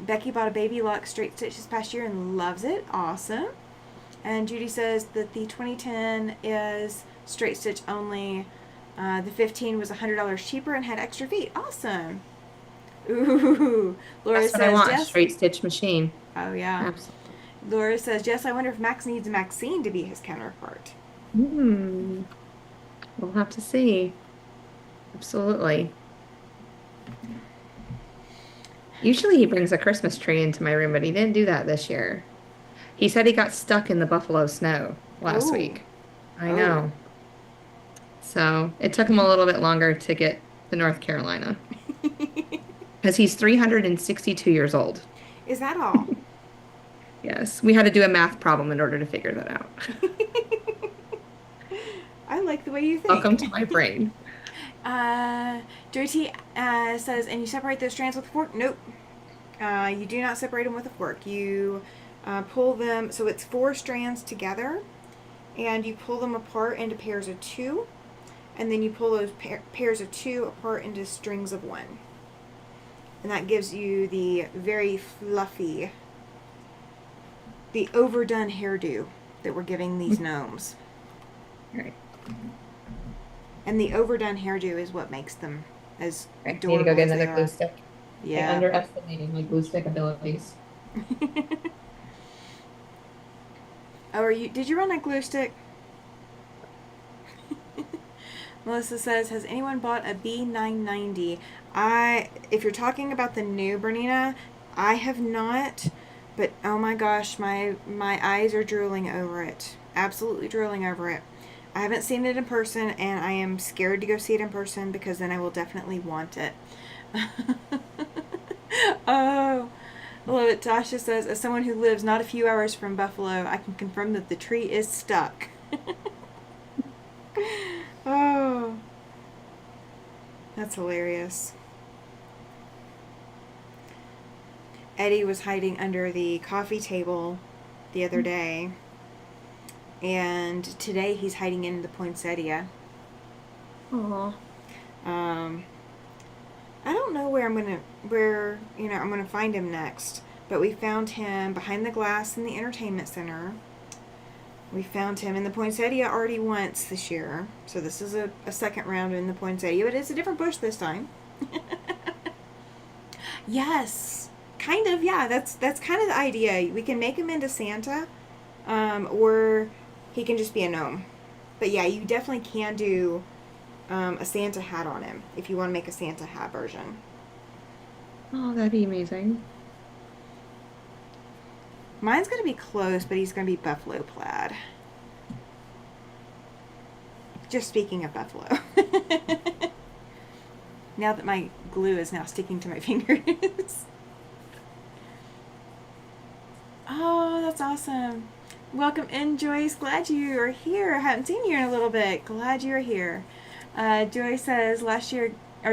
Becky bought a baby lock straight stitch this past year and loves it. Awesome. And Judy says that the 2010 is straight stitch only. The 15 was $100 cheaper and had extra feet. Awesome. Ooh. Laura That's what I says, want, a Jess. straight stitch machine. Oh, yeah. Absolutely. Laura says, Jess, I wonder if Max needs Maxine to be his counterpart. Hmm. We'll have to see. Absolutely. Usually he brings a Christmas tree into my room, but he didn't do that this year. He said he got stuck in the Buffalo snow last Oh. week. I Oh. know. So it took him a little bit longer to get to North Carolina because he's 362 years old. Is that all? Yes, we had to do a math problem in order to figure that out. I like the way you Welcome think. to my brain. Uh, Joy T says, and you separate those strands with a fork? Nope. You do not separate them with a fork. You pull them, so it's 4 strands together, and you pull them apart into pairs of 2, and then you pull those pairs of 2 apart into strings of 1. And that gives you the very fluffy, the overdone hairdo that we're giving these gnomes. Right. And the overdone hairdo is what makes them as Right. Need to adorable go get as they another glue are. stick. I Yeah. underestimated my glue stick abilities. Oh, are you? Did you run a glue stick? Melissa says, "Has anyone bought a B990?" If you're talking about the new Bernina, I have not. But oh my gosh, my eyes are drooling over it. Absolutely drooling over it. I haven't seen it in person, and I am scared to go see it in person because then I will definitely want it. Oh, I love it. Tasha says, as someone who lives not a few hours from Buffalo, I can confirm that the tree is stuck. Oh, that's hilarious. Eddie was hiding under the coffee table the other day, and today he's hiding in the poinsettia. Aw. I don't know where I'm gonna find him next, but we found him behind the glass in the entertainment center. We found him in the poinsettia already once this year, so this is a second round in the poinsettia, but it's a different bush this time. Yes, kind of. Yeah, that's kind of the idea. We can make him into Santa, or he can just be a gnome. But yeah, you definitely can do a Santa hat on him if you want to make a Santa hat version. Oh, that'd be amazing. Mine's gonna be close, but he's gonna be buffalo plaid. Just speaking of buffalo. Now that my glue is now sticking to my fingers. Oh, that's awesome. Welcome in, Joyce. Glad you are here. I haven't seen you in a little bit. Glad you are here. Joy says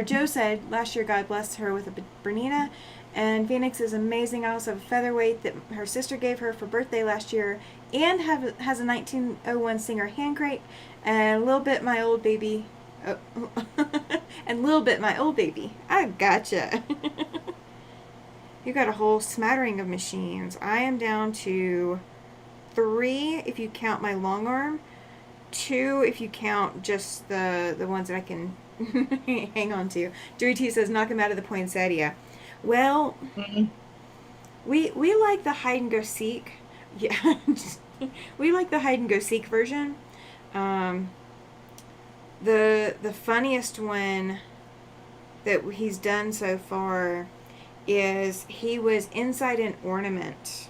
Joe said last year God blessed her with a Bernina, and Phoenix is amazing. I also have a featherweight that her sister gave her for birthday last year, and has a 1901 Singer hand crate, and a little bit my old baby. Oh, and a little bit my old baby. I gotcha. You got a whole smattering of machines. I am down to 3 if you count my long arm, 2 if you count just the ones that I can hang on to. Joey T says knock him out of the poinsettia. Well, Mm. we like the hide and go seek. Yeah, we like the hide and go seek version. Um, the funniest one that he's done so far is he was inside an ornament,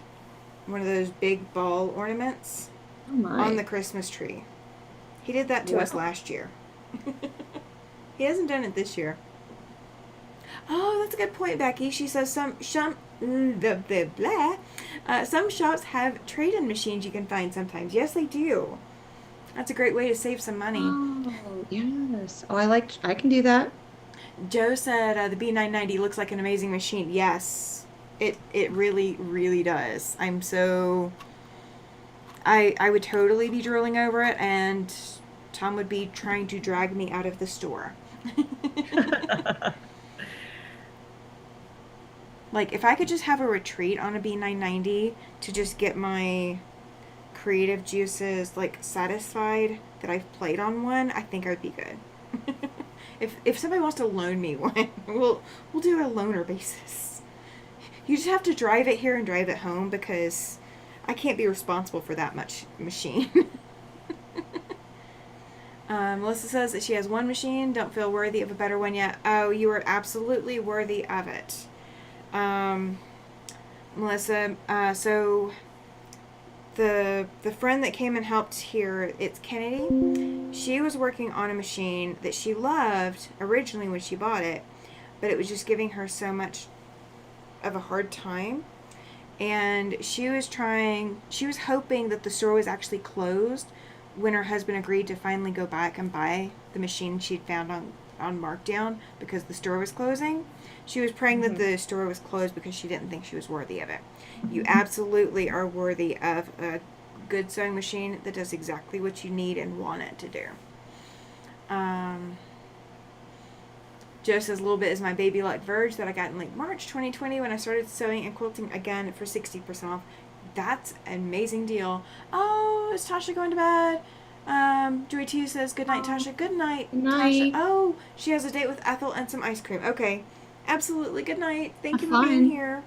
one of those big ball ornaments Oh my. on the Christmas tree. He did that to us Wow. last year. He hasn't done it this year. Oh, that's a good point, Becky. She says some shops have trade-in machines you can find sometimes. Yes, they do. That's a great way to save some money. Oh, yes. Oh, I can do that. Joe said the B990 looks like an amazing machine. Yes, it really really does. I would totally be drooling over it, and Tom would be trying to drag me out of the store. Like, if I could just have a retreat on a B990 to just get my creative juices, like, satisfied that I've played on one, I think I would be good. If somebody wants to loan me one, we'll do it on a loaner basis. You just have to drive it here and drive it home because I can't be responsible for that much machine. Melissa says that she has one machine, don't feel worthy of a better one yet. Oh, you are absolutely worthy of it. Melissa, so the friend that came and helped here, it's Kennedy. She was working on a machine that she loved originally when she bought it, but it was just giving her so much of a hard time. And she was hoping that the store was actually closed when her husband agreed to finally go back and buy the machine she'd found on markdown because the store was closing. She was praying that the store was closed because she didn't think she was worthy of it. You absolutely are worthy of a good sewing machine that does exactly what you need and want it to do. Joe says a little bit is my baby luck Verge that I got in late March 2020 when I started sewing and quilting again for 60% off. That's an amazing deal. Oh, is Tasha going to bed? Joy T says good night, Tasha. Good night, Good Tasha. night. Oh, she has a date with Ethel and some ice cream. Okay, absolutely. Good night. Thank Have you for being fun. here.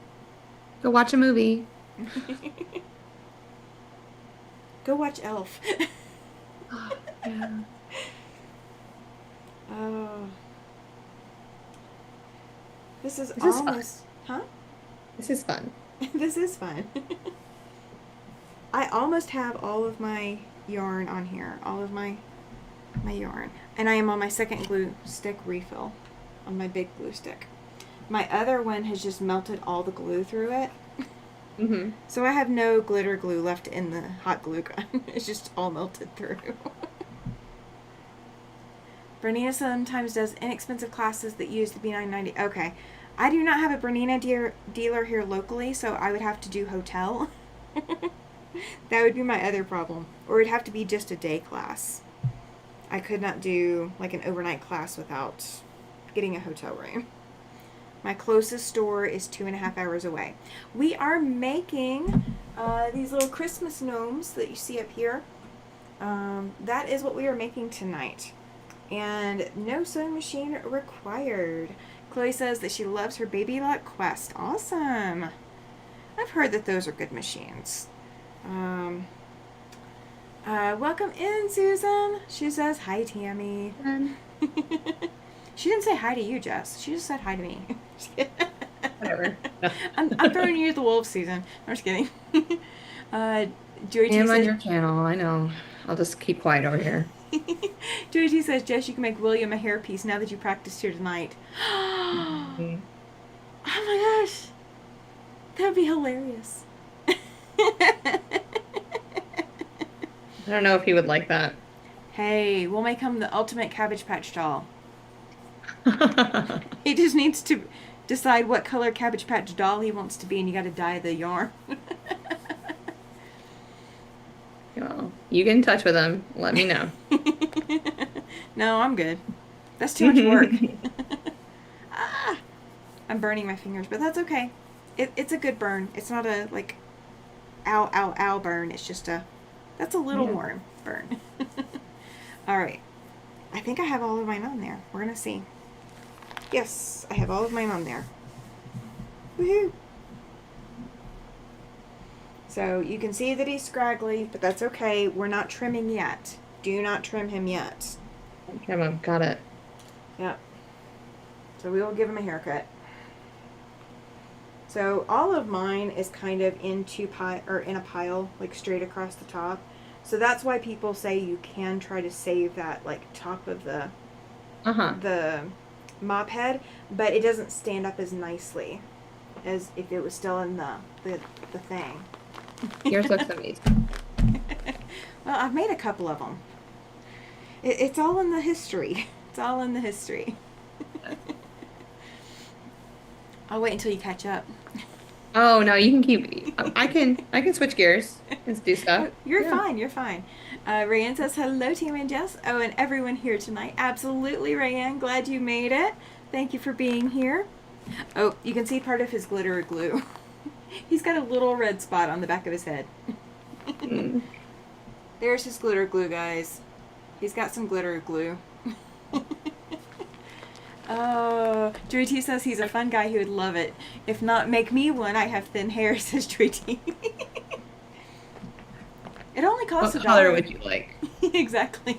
Go watch a movie. Go watch Elf. Oh, yeah. Oh, this is This is fun. almost, huh? This is fun. This is fun. I almost have all of my yarn on here, all of my yarn, and I am on my second glue stick refill on my big glue stick. My other one has just melted all the glue through it, Mm-hmm. so I have no glitter glue left in the hot glue gun. It's just all melted through. Bernina sometimes does inexpensive classes that use the B990. Okay, I do not have a Bernina dealer here locally, so I would have to do hotel. That would be my other problem. Or it'd have to be just a day class. I could not do like an overnight class without getting a hotel room. My closest store is 2.5 hours away. We are making these little Christmas gnomes that you see up here. That is what we are making tonight. And no sewing machine required. Chloe says that she loves her Baby Luck Quest. Awesome. I've heard that those are good machines. Welcome in, Susan. She says, hi, Tammy. And She didn't say hi to you, Jess. She just said hi to me. whatever. No. I'm throwing you to the wolves, Susan. I'm just kidding. Joey T I'm on says, your channel. I know. I'll just keep quiet over here. Joey T says, Jess, you can make William a hairpiece now that you practiced here tonight. Oh Mhm. my gosh. That would be hilarious. I don't know if he would like that. Hey, we'll make him the ultimate Cabbage Patch doll. He just needs to decide what color Cabbage Patch doll he wants to be, and you gotta dye the yarn. Well, you get in touch with him. Let me know. No, I'm good. That's too much work. Ah, I'm burning my fingers, but that's okay. It's a good burn. It's not a like ow ow ow burn. It's just that's a little Yeah. warm burn. All right. I think I have all of mine on there. We're gonna see. Yes, I have all of mine on there. Woohoo! So you can see that he's scraggly, but that's okay. We're not trimming yet. Do not trim him yet. Come on, got it. Yep. So we will give him a haircut. So all of mine is kind of in a pile, like straight across the top. So that's why people say you can try to save that like top of Uh-huh. the mop head, but it doesn't stand up as nicely as if it was still in the thing. Yours looks amazing. Well, I've made a couple of them. It's all in the history. It's all in the history. I'll wait until you catch up. Oh no, you can keep. I can switch gears and do stuff. You're Yeah. fine. You're fine. Rayanne says hello, Team and Jess. Oh, and everyone here tonight. Absolutely, Rayanne. Glad you made it. Thank you for being here. Oh, you can see part of his glitter glue. He's got a little red spot on the back of his head. Mm. There's his glitter glue, guys. He's got some glitter glue. Oh, Joy T says he's a fun guy. He would love it. If not, make me one. I have thin hair, says Joy T. It only costs What $1. color would you like? Exactly.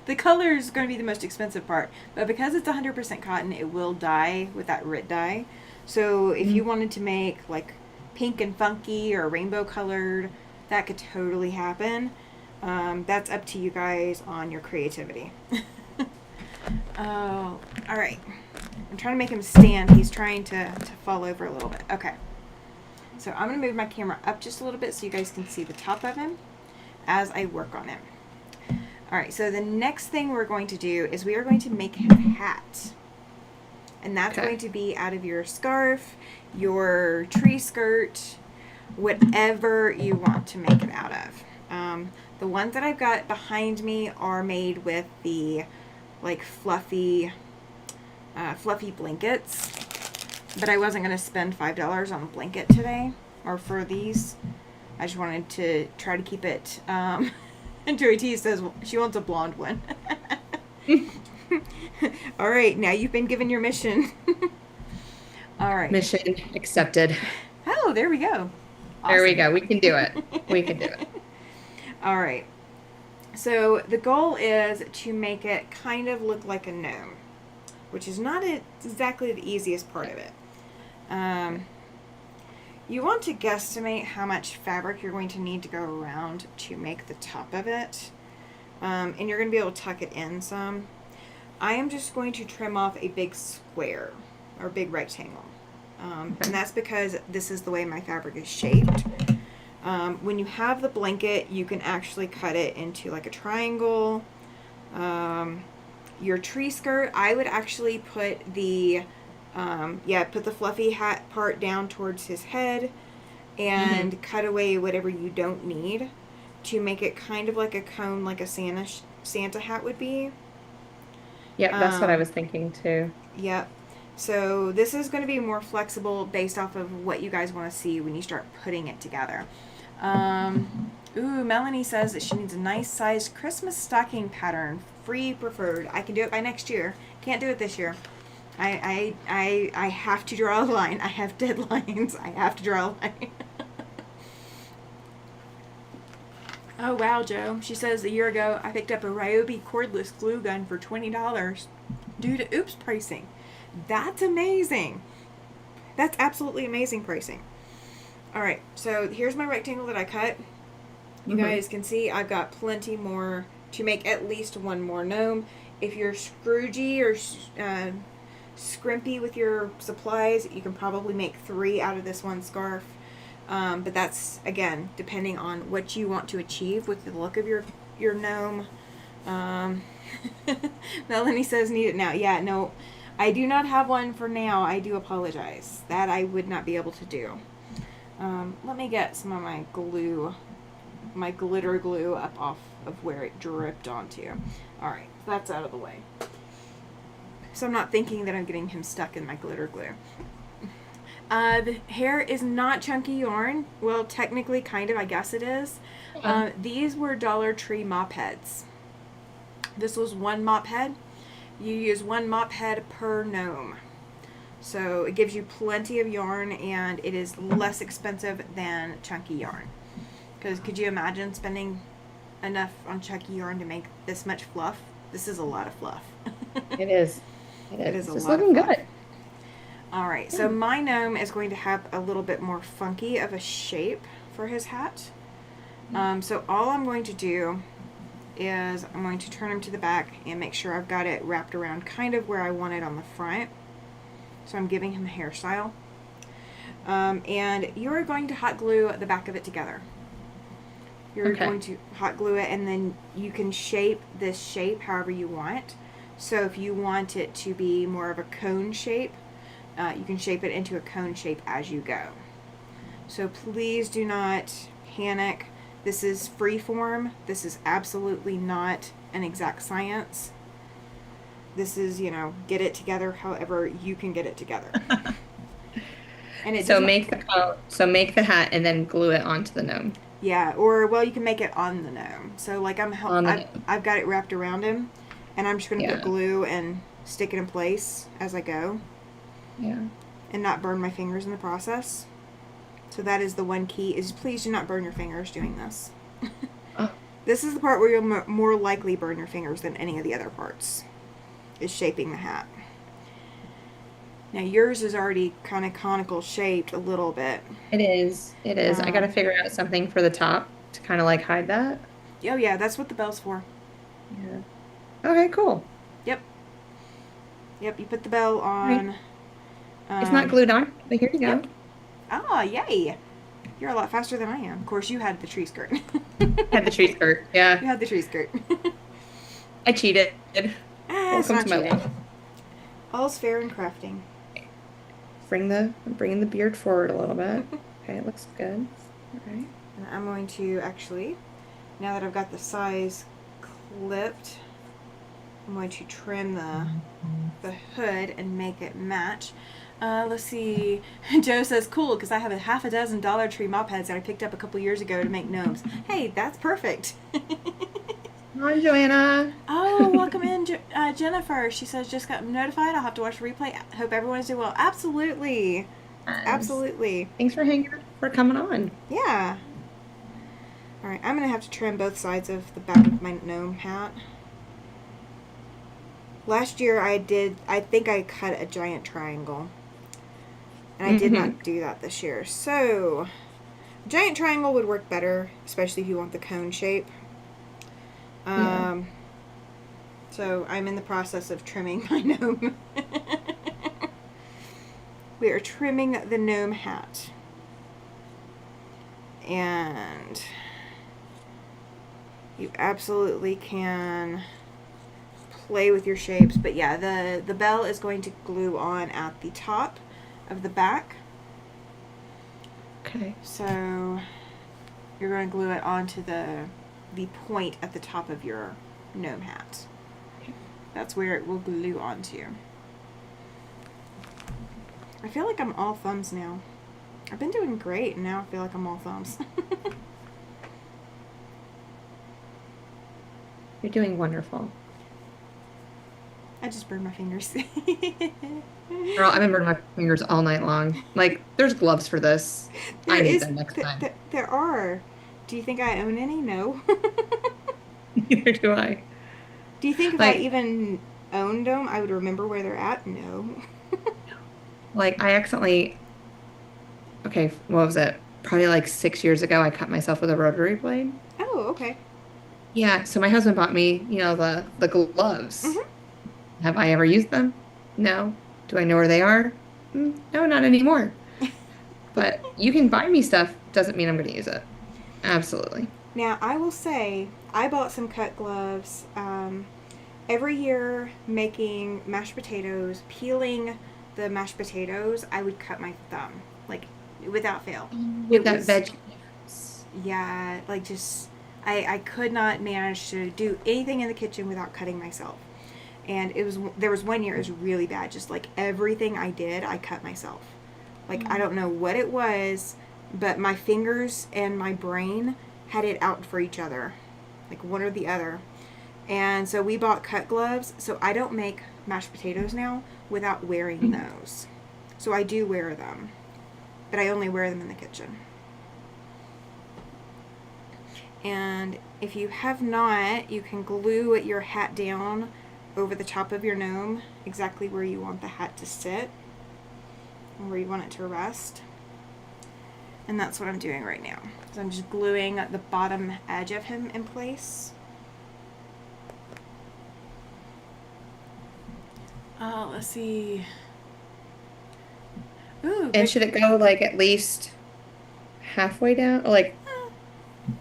The color is going to be the most expensive part, but because it's 100% cotton, it will dye with that RIT dye. So if you wanted to make like pink and funky or rainbow colored, that could totally happen. That's up to you guys on your creativity. Oh, all right. I'm trying to make him stand. He's trying to fall over a little bit. Okay. So I'm going to move my camera up just a little bit so you guys can see the top of him as I work on him. All right, so the next thing we're going to do is we are going to make him a hat. And that's Okay. going to be out of your scarf, your tree skirt, whatever you want to make it out of. The ones that I've got behind me are made with the like fluffy blankets, but I wasn't going to spend $5 on a blanket today or for these. I just wanted to try to keep it. And Joey T says she wants a blonde one. All right, now you've been given your mission. All right. Mission accepted. Oh, there we go. There we Awesome. go. We can do it. We can do it. All right. So the goal is to make it kind of look like a gnome, which is not exactly the easiest part of it. You want to guesstimate how much fabric you're going to need to go around to make the top of it. And you're going to be able to tuck it in some. I am just going to trim off a big square or big rectangle. And that's because this is the way my fabric is shaped. When you have the blanket, you can actually cut it into like a triangle. Your tree skirt, I would actually put the put the fluffy hat part down towards his head and cut away whatever you don't need to make it kind of like a cone, like a Santa hat would be. Yep, that's what I was thinking too. Yep. So this is going to be more flexible based off of what you guys want to see when you start putting it together. Melanie says that she needs a nice sized Christmas stocking pattern, free preferred. I can do it by next year. Can't do it this year. I have to draw a line. I have deadlines. I have to draw a line. Oh wow, Joe. She says a year ago I picked up a Ryobi cordless glue gun for $20 due to oops pricing. That's amazing. That's absolutely amazing pricing. All right, so here's my rectangle that I cut. You guys can see I've got plenty more to make at least one more gnome. If you're Scroogey or scrimpy with your supplies, you can probably make 3 out of this one scarf. But that's, again, depending on what you want to achieve with the look of your gnome. Melanie says, need it now. Yeah, no, I do not have one for now. I do apologize. That I would not be able to do. Let me get some of my glue, my glitter glue up off of where it dripped onto. Alright, that's out of the way. So I'm not thinking that I'm getting him stuck in my glitter glue. The hair is not chunky yarn. Well, technically, kind of. I guess it is. Yeah. These were Dollar Tree mop heads. This was one mop head. You use one mop head per gnome. So it gives you plenty of yarn, and it is less expensive than chunky yarn. Because could you imagine spending enough on chunky yarn to make this much fluff? This is a lot of fluff. It is. It is a It's lot of looking fluff. good. All right, so my gnome is going to have a little bit more funky of a shape for his hat. So all I'm going to do is I'm going to turn him to the back and make sure I've got it wrapped around kind of where I want it on the front. So I'm giving him a hairstyle. And you're going to hot glue the back of it together. You're Okay. going to hot glue it, and then you can shape this shape however you want. So if you want it to be more of a cone shape, you can shape it into a cone shape as you go. So please do not panic. This is free form. This is absolutely not an exact science. This is, get it together however you can get it together. And it So does not- make the coat, so make the hat and then glue it onto the gnome. Yeah, or well, you can make it on the gnome. So like On the gnome. I've got it wrapped around him, and I'm just gonna Yeah. put glue and stick it in place as I go, Yeah. and not burn my fingers in the process. So that is the one key: is please do not burn your fingers doing this. Oh. This is the part where you'll more likely burn your fingers than any of the other parts. Is shaping the hat. Now yours is already kind of conical shaped a little bit. It is. It is. I got to figure out something for the top to kind of like hide that. Oh yeah, that's what the bell's for. Yeah. Okay, cool. Yep. Yep, you put the bell on. It's not glued on, but here you go. Yep. Oh, yay. You're a lot faster than I am. Of course, you had the tree skirt. Had the tree skirt. Yeah. You had the tree skirt. I cheated. It's Welcome not to my cheating. life. All's fair in crafting. I'm bringing the beard forward a little bit. Okay, it looks good. All right. And I'm going to actually, now that I've got the size clipped, I'm going to trim the hood and make it match. Let's see. Joe says, cool, because I have a half a dozen Dollar Tree mop heads that I picked up a couple years ago to make gnomes. Hey, that's perfect. Hi, Joanna. Oh, welcome in, Jennifer. She says, just got notified. I'll have to watch the replay. Hope everyone's doing well. Absolutely. Yes. Absolutely. Thanks for coming on. Yeah. All right, I'm going to have to trim both sides of the back of my gnome hat. Last year I think I cut a giant triangle. And I did not do that this year. So, giant triangle would work better, especially if you want the cone shape. Yeah. So I'm in the process of trimming my gnome. We are trimming the gnome hat. And you absolutely can play with your shapes, but yeah, the bell is going to glue on at the top of the back. Okay. So you're going to glue it onto the point at the top of your gnome hat. That's where it will glue onto. I feel like I'm all thumbs now. I've been doing great, and now I feel like I'm all thumbs. You're doing wonderful. I just burned my fingers. Girl, I've been burning my fingers all night long. Like, there's gloves for this. I need them next time. There are. Do you think I own any? No. Neither do I. Do you think if Like- I even owned them, I would remember where they're at? No. Like, I accidentally, okay, what was it? Probably like 6 years ago, I cut myself with a rotary blade. Oh, okay. Yeah, so my husband bought me, the gloves. Mhm. Have I ever used them? No. Do I know where they are? No, not anymore. But you can buy me stuff, doesn't mean I'm going to use it. Absolutely. Now, I will say, I bought some cut gloves every year making mashed potatoes, peeling the mashed potatoes, I would cut my thumb, like, without fail. With It that was- veg. Yeah, like just, I could not manage to do anything in the kitchen without cutting myself. And there was one year it was really bad, just like everything I did, I cut myself. Like, I don't know what it was, but my fingers and my brain had it out for each other, like one or the other. And so we bought cut gloves. So I don't make mashed potatoes now without wearing those. So I do wear them, but I only wear them in the kitchen. And if you have not, you can glue your hat down over the top of your gnome, exactly where you want the hat to sit and where you want it to rest. And that's what I'm doing right now. So I'm just gluing the bottom edge of him in place. Let's see. Ooh, And should it go like at least halfway down? Or like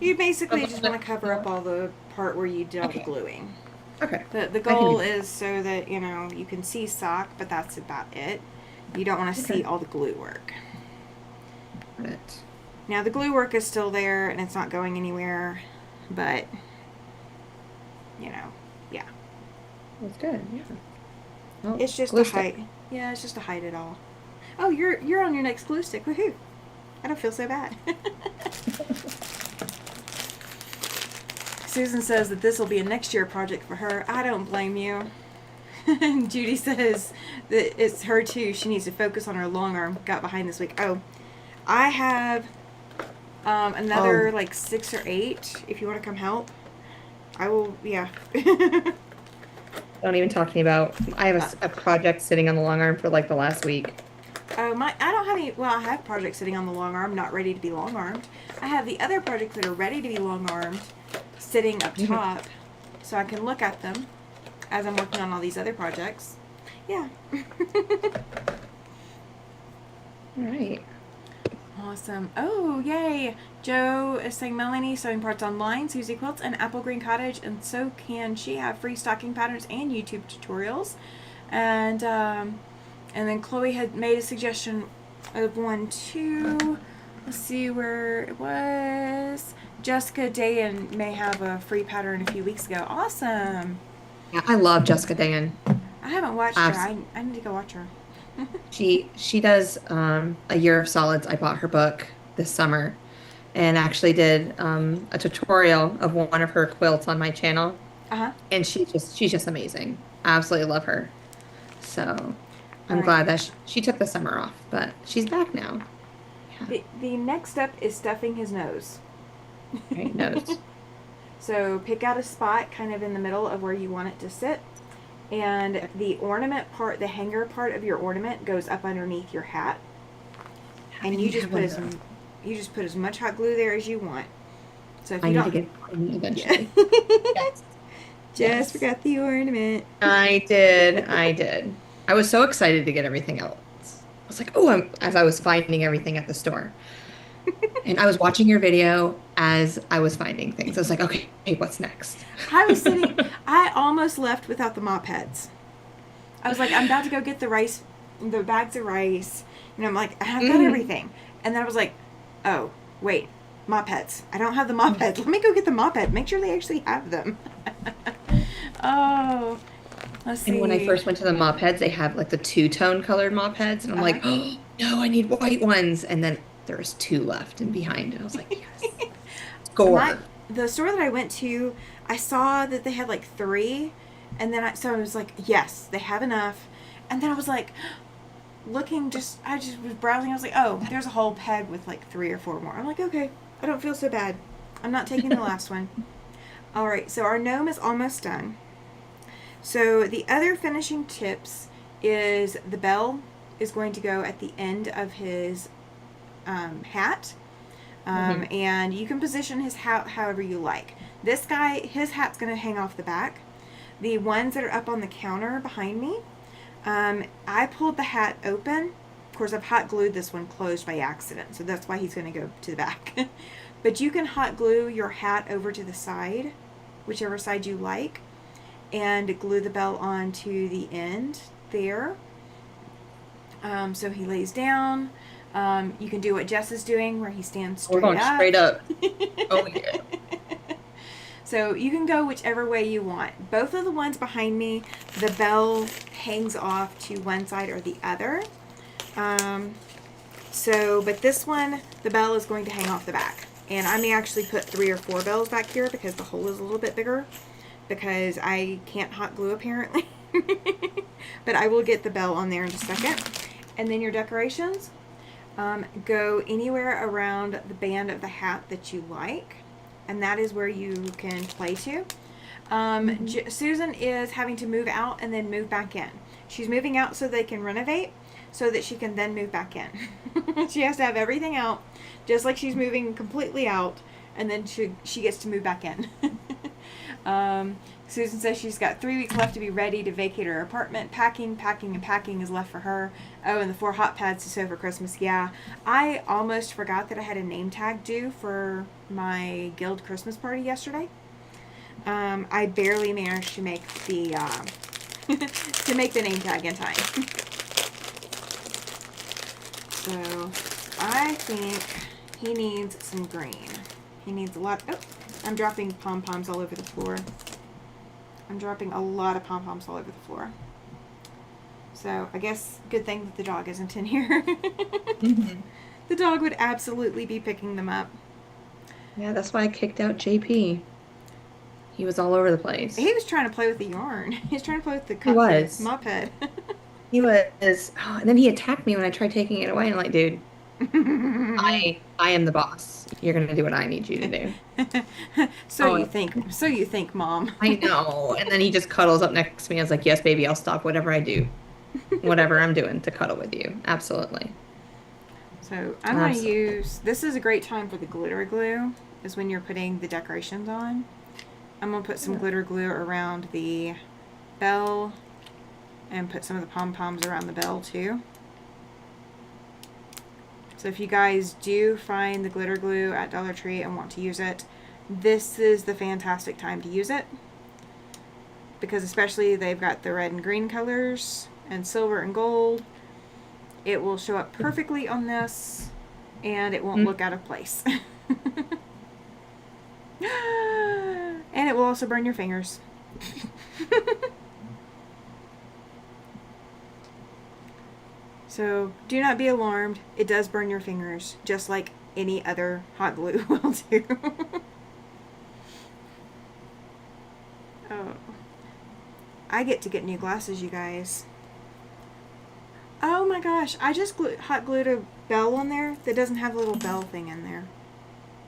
you basically just want to cover up all the part where you did all the gluing. Okay. The goal is so that, you know, you can see sock, but that's about it. You don't want to see all the glue work. Got it. Now the glue work is still there and it's not going anywhere, but you know, yeah. That's good. Yeah. Oh, It's just glue to stick. hide. Yeah, it's just to hide it all. Oh, you're on your next glue stick. Woohoo! I don't feel so bad. Susan says that this will be a next year project for her. I don't blame you. Judy says that it's her too. She needs to focus on her long arm. Got behind this week. Oh, I have another like 6 or 8. If you want to come help, I will. Yeah. Don't even talk to me about. I have a project sitting on the long arm for like the last week. I don't have any. Well, I have projects sitting on the long arm, not ready to be long armed. I have the other projects that are ready to be long armed, sitting up top, so I can look at them as I'm working on all these other projects. Yeah. All right. Awesome. Oh, yay. Joe is saying Melanie sewing parts online, Susie Quilts, and Apple Green Cottage, and so can she have free stocking patterns and YouTube tutorials. And then Chloe had made a suggestion of one too. Let's see where it was. Jessica Dayan may have a free pattern a few weeks ago. Awesome. Yeah, I love Jessica Dayan. I haven't watched her. I need to go watch her. She does a year of solids. I bought her book this summer and actually did a tutorial of one of her quilts on my channel. Uh-huh. And she's just amazing. I absolutely love her. So I'm Right. glad that she took the summer off, but she's back now. Yeah. The next step is stuffing his nose. Right, nose. So pick out a spot kind of in the middle of where you want it to sit. And the ornament part, the hanger part of your ornament goes up underneath your hat. And you just put as much hot glue there as you want. So if I you need don't to get clean eventually. Yes. Just forgot the ornament. I did. I was so excited to get everything else. I was like, oh, as I was finding everything at the store. And I was watching your video as I was finding things. I was like, okay, hey, what's next? I almost left without the mop heads. I was like, I'm about to go get the bags of rice. And I'm like, I've got everything. And then I was like, oh, wait, mop heads. I don't have the mop heads. Let me go get the mop head. Make sure they actually have them. Oh, let's see. And when I first went to the mop heads, they have like the two-tone colored mop heads. And I'm like, oh, no, I need white ones. And then there's 2 left and behind. And I was like, yes. Score. The store that I went to, I saw that they had like 3. And then so I was like, yes, they have enough. And then I was like, I just was browsing. I was like, oh, there's a whole peg with like 3 or 4 more. I'm like, okay, I don't feel so bad. I'm not taking the last one. All right, so our gnome is almost done. So the other finishing tips is the bell is going to go at the end of his hat. And you can position his hat however you like. This guy, his hat's going to hang off the back. The ones that are up on the counter behind me, I pulled the hat open. Of course, I've hot glued this one closed by accident, so that's why he's going to go to the back. But you can hot glue your hat over to the side, whichever side you like, and glue the bell onto the end there. So he lays down. You can do what Jess is doing, where he stands straight up. We're going straight up. Oh, yeah. So you can go whichever way you want. Both of the ones behind me, the bell hangs off to one side or the other. So, but this one, the bell is going to hang off the back. And I may actually put 3 or 4 bells back here because the hole is a little bit bigger. Because I can't hot glue apparently. But I will get the bell on there in just a second. And then your decorations. Go anywhere around the band of the hat that you like. And that is where you can play to. Susan is having to move out and then move back in. She's moving out so they can renovate, so that she can then move back in. She has to have everything out, just like she's moving completely out, and then she gets to move back in. Susan says she's got 3 weeks left to be ready to vacate her apartment. Packing is left for her. Oh, and the 4 hot pads to sew for Christmas. Yeah, I almost forgot that I had a name tag due for my guild Christmas party yesterday. I barely managed to make the to make the name tag in time. So I think he needs some green. He needs a lot. Oh, I'm dropping pom-poms all over the floor. I'm dropping a lot of pom-poms all over the floor. So I guess good thing that the dog isn't in here. Mm-hmm. The dog would absolutely be picking them up. Yeah, that's why I kicked out JP. He was all over the place. He was trying to play with the yarn. He was trying to play with the He was. mop head. He was. Oh, and then he attacked me when I tried taking it away. I'm like, dude, I am the boss. You're gonna do what I need you to do. So you think, Mom. I know. And then he just cuddles up next to me. I was like, yes, baby, I'll stop whatever I do, whatever I'm doing to cuddle with you. Absolutely. So I'm going to use. This is a great time for the glitter glue. Is when you're putting the decorations on. I'm going to put some glitter glue around the bell and put some of the pom-poms around the bell too. So if you guys do find the glitter glue at Dollar Tree and want to use it, this is the fantastic time to use it. Because especially they've got the red and green colors and silver and gold. It will show up perfectly on this and it won't look out of place. And it will also burn your fingers. So do not be alarmed. It does burn your fingers, just like any other hot glue will do. Oh, I get to get new glasses, you guys. Oh my gosh, I just hot glued a bell on there that doesn't have a little bell thing in there.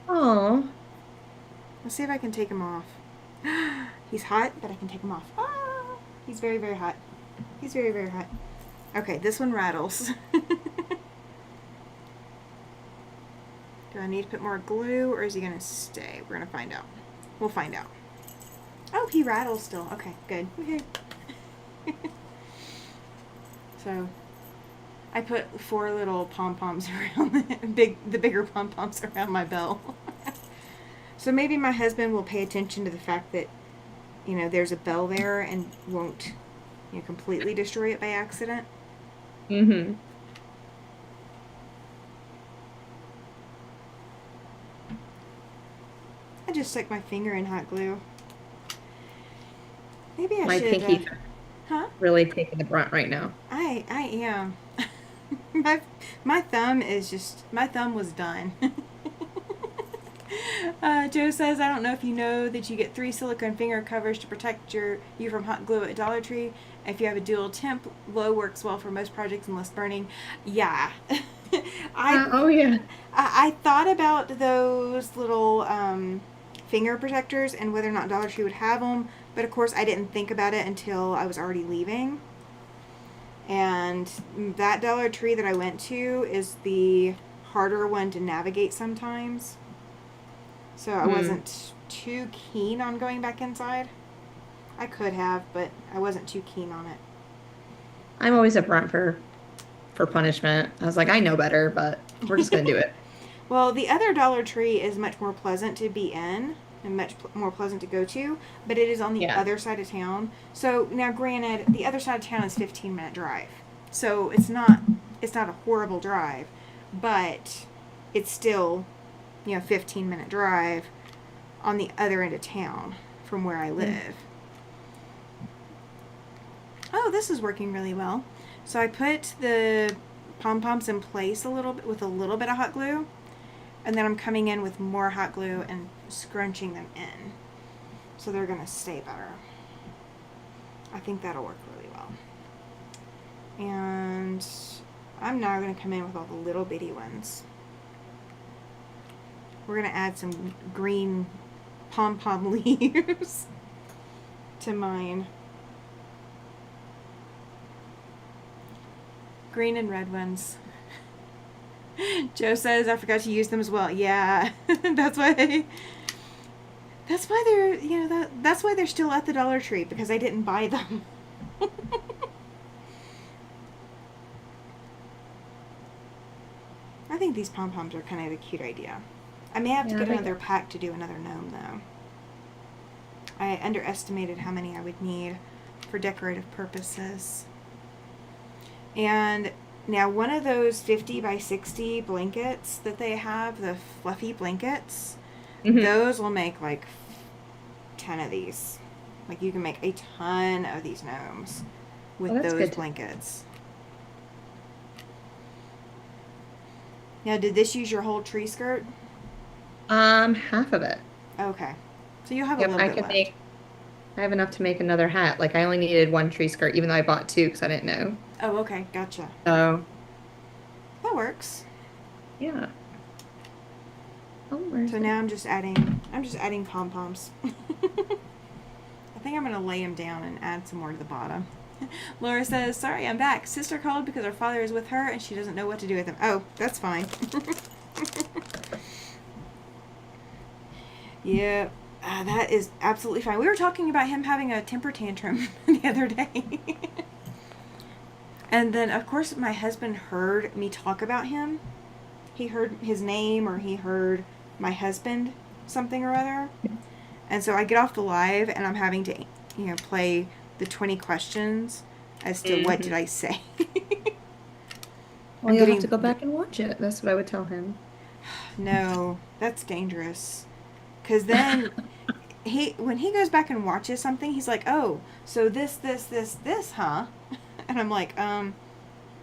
Oh. Let's see if I can take him off. He's hot, but I can take him off. Ah, he's very, very hot. He's very, very hot. Okay, this one rattles. Do I need to put more glue, or is he going to stay? We're going to find out. We'll find out. Oh, he rattles still. Okay, good. Okay. So, I put 4 little pom-poms around the bigger pom-poms around my bell. So maybe my husband will pay attention to the fact that, you know, there's a bell there and won't, you know, completely destroy it by accident. Mm-hmm. I just stuck my finger in hot glue. Maybe I My should. pinkies Huh? really taking the brunt right now. I am. My thumb was done. Joe says, I don't know if you know that you get 3 silicone finger covers to protect you from hot glue at Dollar Tree. If you have a dual temp, low works well for most projects and less burning. Yeah. Oh yeah. I thought about those little finger protectors and whether or not Dollar Tree would have them, but of course I didn't think about it until I was already leaving. And that Dollar Tree that I went to is the harder one to navigate sometimes. So I wasn't too keen on going back inside. I could have, but I wasn't too keen on it. I'm always upfront for punishment. I was like, I know better, but we're just gonna do it. Well, the other Dollar Tree is much more pleasant to be in and much more pleasant to go to, but it is on the other side of town. So now, granted, the other side of town is 15-minute drive, so it's not a horrible drive, but it's still, 15-minute drive on the other end of town from where I live. Oh, this is working really well. So I put the pom-poms in place a little bit with a little bit of hot glue. And then I'm coming in with more hot glue and scrunching them in. So they're going to stay better. I think that'll work really well. And I'm now going to come in with all the little bitty ones. We're going to add some green pom-pom leaves to mine. Green and red ones. Joe says I forgot to use them as well. Yeah, that's why they're, you know, that's why they're still at the Dollar Tree, because I didn't buy them. I think these pom-poms are kind of a cute idea. I may have to get another pack to do another gnome though. I underestimated how many I would need for decorative purposes. And now one of those 50 by 60 blankets that they have, the fluffy blankets, those will make like 10 of these. Like you can make a ton of these gnomes with those blankets. Now, did this use your whole tree skirt? Half of it. Okay. So you'll have a little bit left. I have enough to make another hat. Like I only needed one tree skirt, even though I bought two because I didn't know. Oh, okay. Gotcha. So that works. Yeah. So now I'm just adding pom-poms. I think I'm going to lay them down and add some more to the bottom. Laura says, sorry, I'm back. Sister called because her father is with her and she doesn't know what to do with him. Oh, that's fine. Yeah, that is absolutely fine. We were talking about him having a temper tantrum the other day. And then, of course, my husband heard me talk about him. He heard his name, or he heard my husband something or other. And so I get off the live and I'm having to, you know, play the 20 questions as to what did I say. Well, you'll have to go back and watch it. That's what I would tell him. No, that's dangerous. Because then when he goes back and watches something, he's like, oh, so this, huh? And I'm like,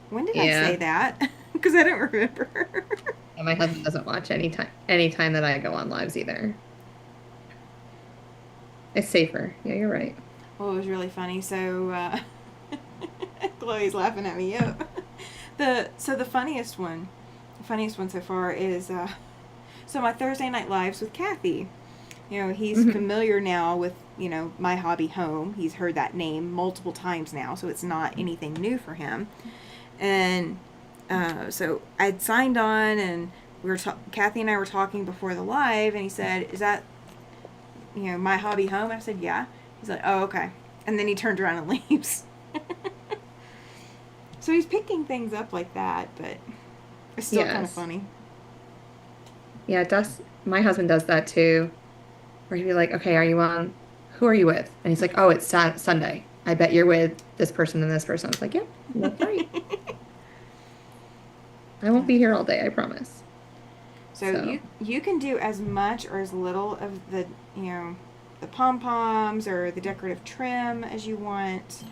when did I say that? Because I don't remember. And my husband doesn't watch anytime that I go on lives either. It's safer. Yeah, you're right. Well, it was really funny. So Chloe's laughing at me. Yep. The funniest one so far is so my Thursday night lives with Kathy. You know, he's familiar now with, you know, My Hobby Home. He's heard that name multiple times now, so it's not anything new for him. And so I'd signed on, and Kathy and I were talking before the live, and he said, "Is that, you know, My Hobby Home?" I said, "Yeah." He's like, "Oh, okay." And then he turned around and leaves. So he's picking things up like that, but it's still kind of funny. Yeah, my husband does that too. Where he'd be like, okay, who are you with? And he's like, oh, it's Sunday. I bet you're with this person and this person. I was like, yep, that's right. I won't be here all day, I promise. So you can do as much or as little of the, you know, the pom-poms or the decorative trim as you want.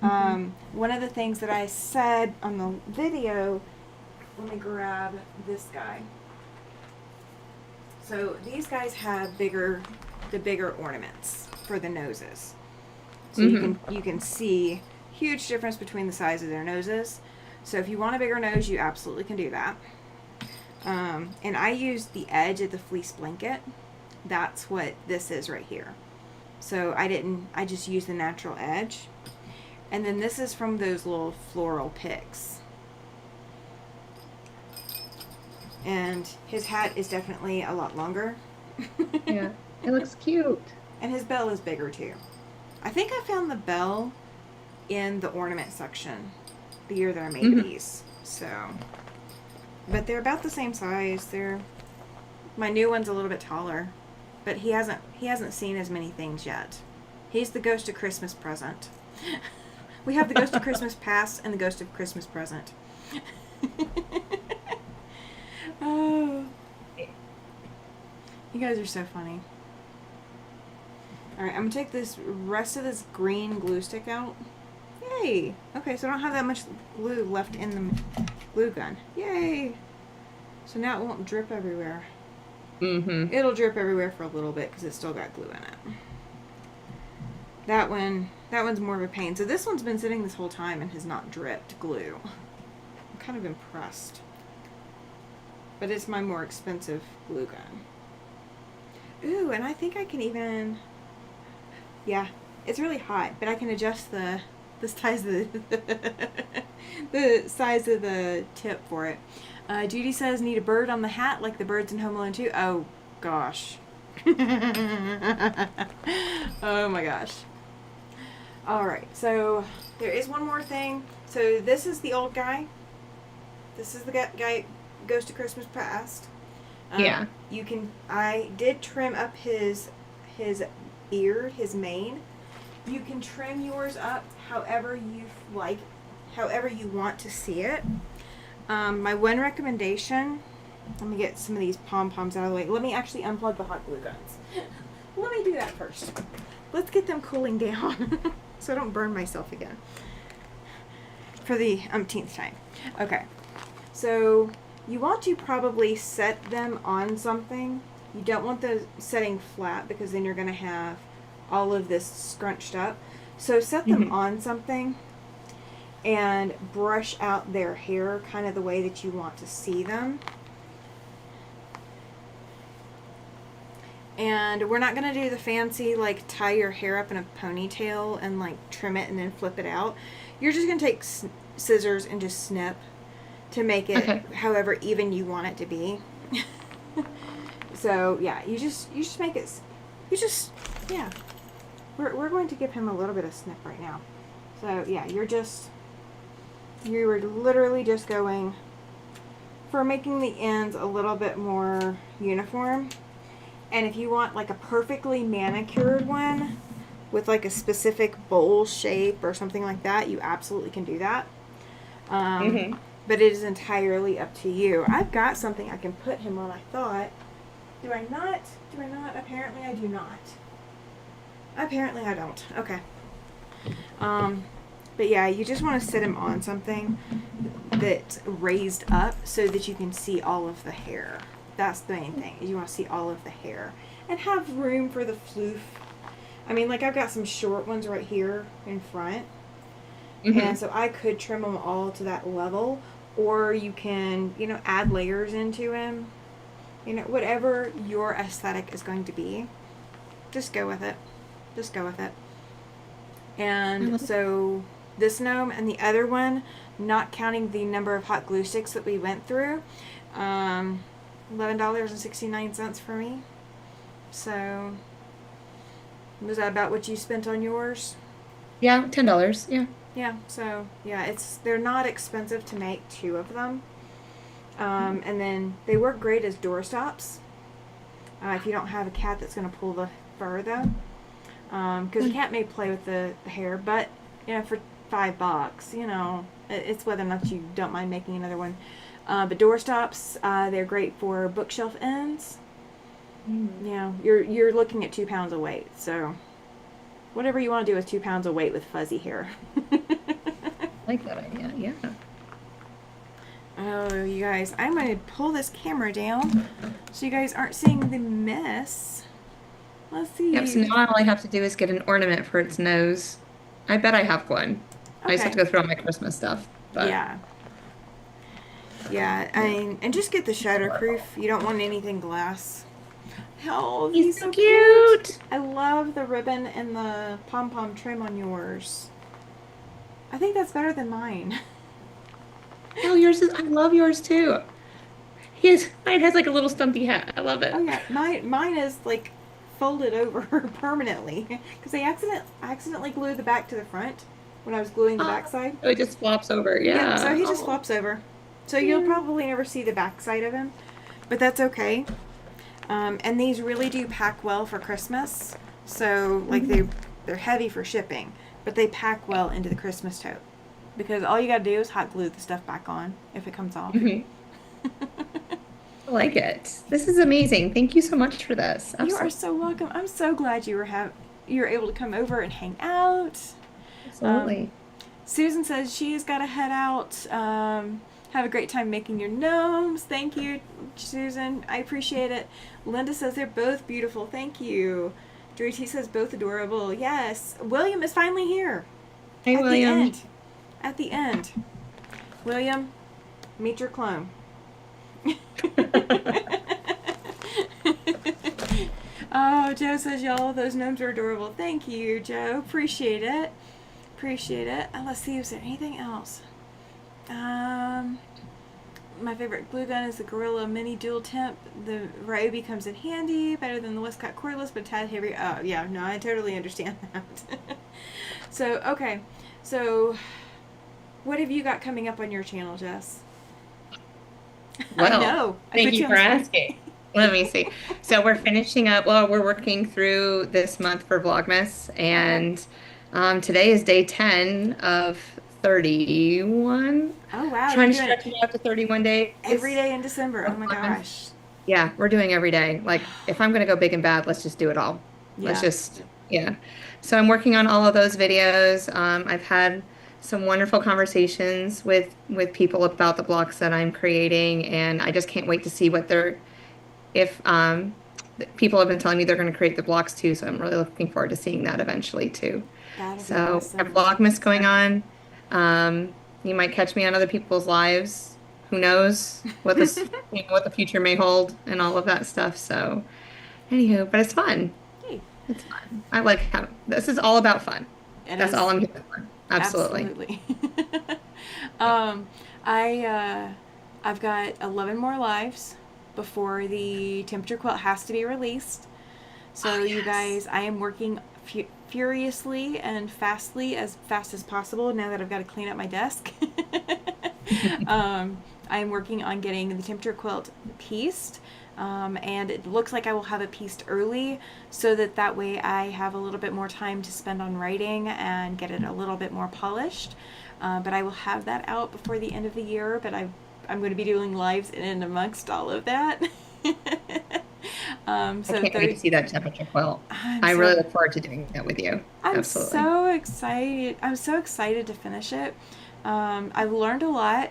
One of the things that I said on the video, let me grab this guy. So these guys have the bigger ornaments for the noses. So you can see huge difference between the size of their noses. So if you want a bigger nose, you absolutely can do that. And I used the edge of the fleece blanket. That's what this is right here. So I just used the natural edge. And then this is from those little floral picks. And his hat is definitely a lot longer. Yeah, it looks cute. And his bell is bigger too. I think I found the bell in the ornament section the year that I made these. So, but they're about the same size. My new one's a little bit taller, but he hasn't seen as many things yet. He's the Ghost of Christmas Present. We have the Ghost of Christmas Past and the Ghost of Christmas Present. Oh, you guys are so funny. Alright, I'm going to take this rest of this green glue stick out. Yay! Okay, so I don't have that much glue left in glue gun. Yay! So now it won't drip everywhere. Mm-hmm. It'll drip everywhere for a little bit because it's still got glue in it. That one's more of a pain. So this one's been sitting this whole time and has not dripped glue. I'm kind of impressed. But it's my more expensive glue gun. Ooh, and I think I can even... Yeah, it's really hot, but I can adjust the size of the size of the tip for it. Judy says, need a bird on the hat like the birds in Home Alone 2. Oh, gosh. Oh, my gosh. All right, so there is one more thing. So this is the old guy. This is the guy Goes to Christmas Past. Yeah. You can. I did trim up his beard, his mane. You can trim yours up however you like, however you want to see it. My one recommendation. Let me get some of these pom-poms out of the way. Let me actually unplug the hot glue guns. Let me do that first. Let's get them cooling down so I don't burn myself again for the umpteenth time. Okay, so you want to probably set them on something. You don't want the setting flat because then you're going to have all of this scrunched up. So set them on something and brush out their hair kind of the way that you want to see them. And we're not going to do the fancy, like, tie your hair up in a ponytail and, like, trim it and then flip it out. You're just going to take scissors and just snip to make it however even you want it to be. So, yeah, you just make it, yeah. We're going to give him a little bit of snip right now. So, yeah, you were literally just going for making the ends a little bit more uniform. And if you want like a perfectly manicured one with like a specific bowl shape or something like that, you absolutely can do that. But it is entirely up to you. I've got something I can put him on, I thought. Do I not? Do I not? Apparently I do not. Apparently I don't. Okay. But yeah, you just want to sit him on something that's raised up so that you can see all of the hair. That's the main thing, is you want to see all of the hair. And have room for the floof. I mean, like, I've got some short ones right here in front. And so I could trim them all to that level. Or you can, you know, add layers into him. You know, whatever your aesthetic is going to be. Just go with it. Just go with it. And so this gnome and the other one, not counting the number of hot glue sticks that we went through, $11.69 for me. So, was that about what you spent on yours? Yeah, $10. Yeah. Yeah. So yeah, they're not expensive to make 2 of them, and then they work great as door stops. If you don't have a cat that's going to pull the fur though, because the cat may play with the hair, but you know, for $5, you know, it's whether or not you don't mind making another one. But door stops, they're great for bookshelf ends. You know, you're looking at 2 pounds of weight, so whatever you want to do with 2 pounds of weight with fuzzy hair. I like that idea, yeah. Oh, you guys, I'm going to pull this camera down so you guys aren't seeing the mess. Let's see. Yep, so now all I have to do is get an ornament for its nose. I bet I have one. I just have to go through all my Christmas stuff. But. Yeah. Yeah, I mean, and just get the shatterproof. You don't want anything glass. Oh, he's so cute. I love the ribbon and the pom-pom trim on yours. I think that's better than mine. Oh, I love yours too. Mine has like a little stumpy hat. I love it. Oh yeah, mine is like folded over permanently because I accidentally glued the back to the front when I was gluing the back side. Oh, it just flops over. Yeah. So he just flops over. So you'll probably never see the back side of him, but that's okay. And these really do pack well for Christmas. So like they're heavy for shipping, but they pack well into the Christmas tote because all you gotta do is hot glue the stuff back on if it comes off. I like it. This is amazing. Thank you so much for this. You are so welcome. I'm so glad you were able to come over and hang out. Absolutely. Susan says she's got to head out. Have a great time making your gnomes. Thank you, Susan. I appreciate it. Linda says they're both beautiful. Thank you. Drew T says both adorable. Yes. William is finally here. Hey, At the William. end. At the end. William, meet your clone. Oh, Joe says, y'all, those gnomes are adorable. Thank you, Joe. Appreciate it. Appreciate it. Let's see, is there anything else? My favorite glue gun is the Gorilla Mini Dual Temp. The Ryobi comes in handy, better than the Westcott cordless, but a tad heavier. Oh, yeah, no, I totally understand that. So, okay. So, what have you got coming up on your channel, Jess? Well, I know. thank you for asking. Let me see. So we're finishing up. Well, we're working through this month for Vlogmas, and today is day 10 of 31. Oh, wow. Trying to stretch it out to 31 days. Every day in December. Oh, my gosh. Yeah, we're doing every day. Like, if I'm going to go big and bad, let's just do it all. Let's just, yeah. So I'm working on all of those videos. I've had some wonderful conversations with people about the blocks that I'm creating, and I just can't wait to see what they're, if people have been telling me they're going to create the blocks too, so I'm really looking forward to seeing that eventually too. So Awesome. I have Vlogmas going on. You might catch me on other people's lives. Who knows what this, what the future may hold and all of that stuff. So, anywho, but it's fun. Hey. It's fun. I like how this is all about fun. That's all I'm here for. Absolutely. I've got 11 more lives before the temperature quilt has to be released. So you guys, I am working furiously and fastly, as fast as possible now that I've got to clean up my desk. I'm working on getting the temperature quilt pieced. And it looks like I will have it pieced early so that way I have a little bit more time to spend on writing and get it a little bit more polished. But I will have that out before the end of the year, but I'm going to be doing lives in and amongst all of that. So I can't wait to see that temperature quilt. I really look forward to doing that with you. Absolutely. So excited. I'm so excited to finish it. I've learned a lot.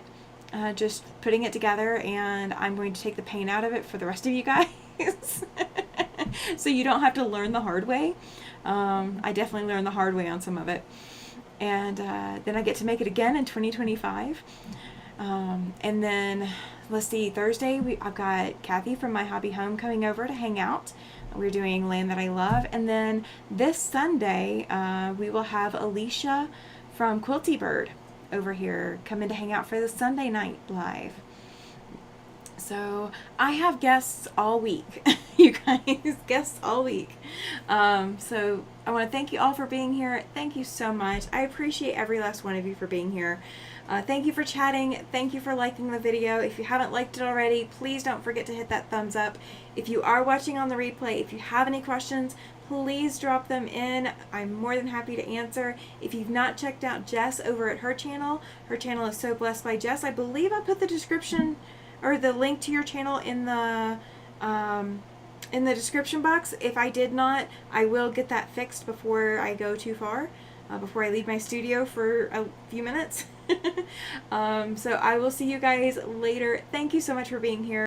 Just putting it together, and I'm going to take the pain out of it for the rest of you guys. So you don't have to learn the hard way. I definitely learned the hard way on some of it. And then I get to make it again in 2025. And then, let's see, Thursday, I've got Kathy from My Hobby Home coming over to hang out. We're doing Land That I Love. And then this Sunday, we will have Alicia from Quilty Bird over here coming to hang out for the Sunday night live. So I have guests all week. You guys, guests all week. So I want to thank you all for being here. Thank you so much. I appreciate every last one of you for being here. Thank you for chatting. Thank you for liking the video. If you haven't liked it already, please don't forget to hit that thumbs up. If you are watching on the replay, if you have any questions, please drop them in. I'm more than happy to answer. If you've not checked out Jess over at her channel is So Blessed by Jess. I believe I put the description or the link to your channel in the description box. If I did not, I will get that fixed before I go too far, before I leave my studio for a few minutes. So I will see you guys later. Thank you so much for being here.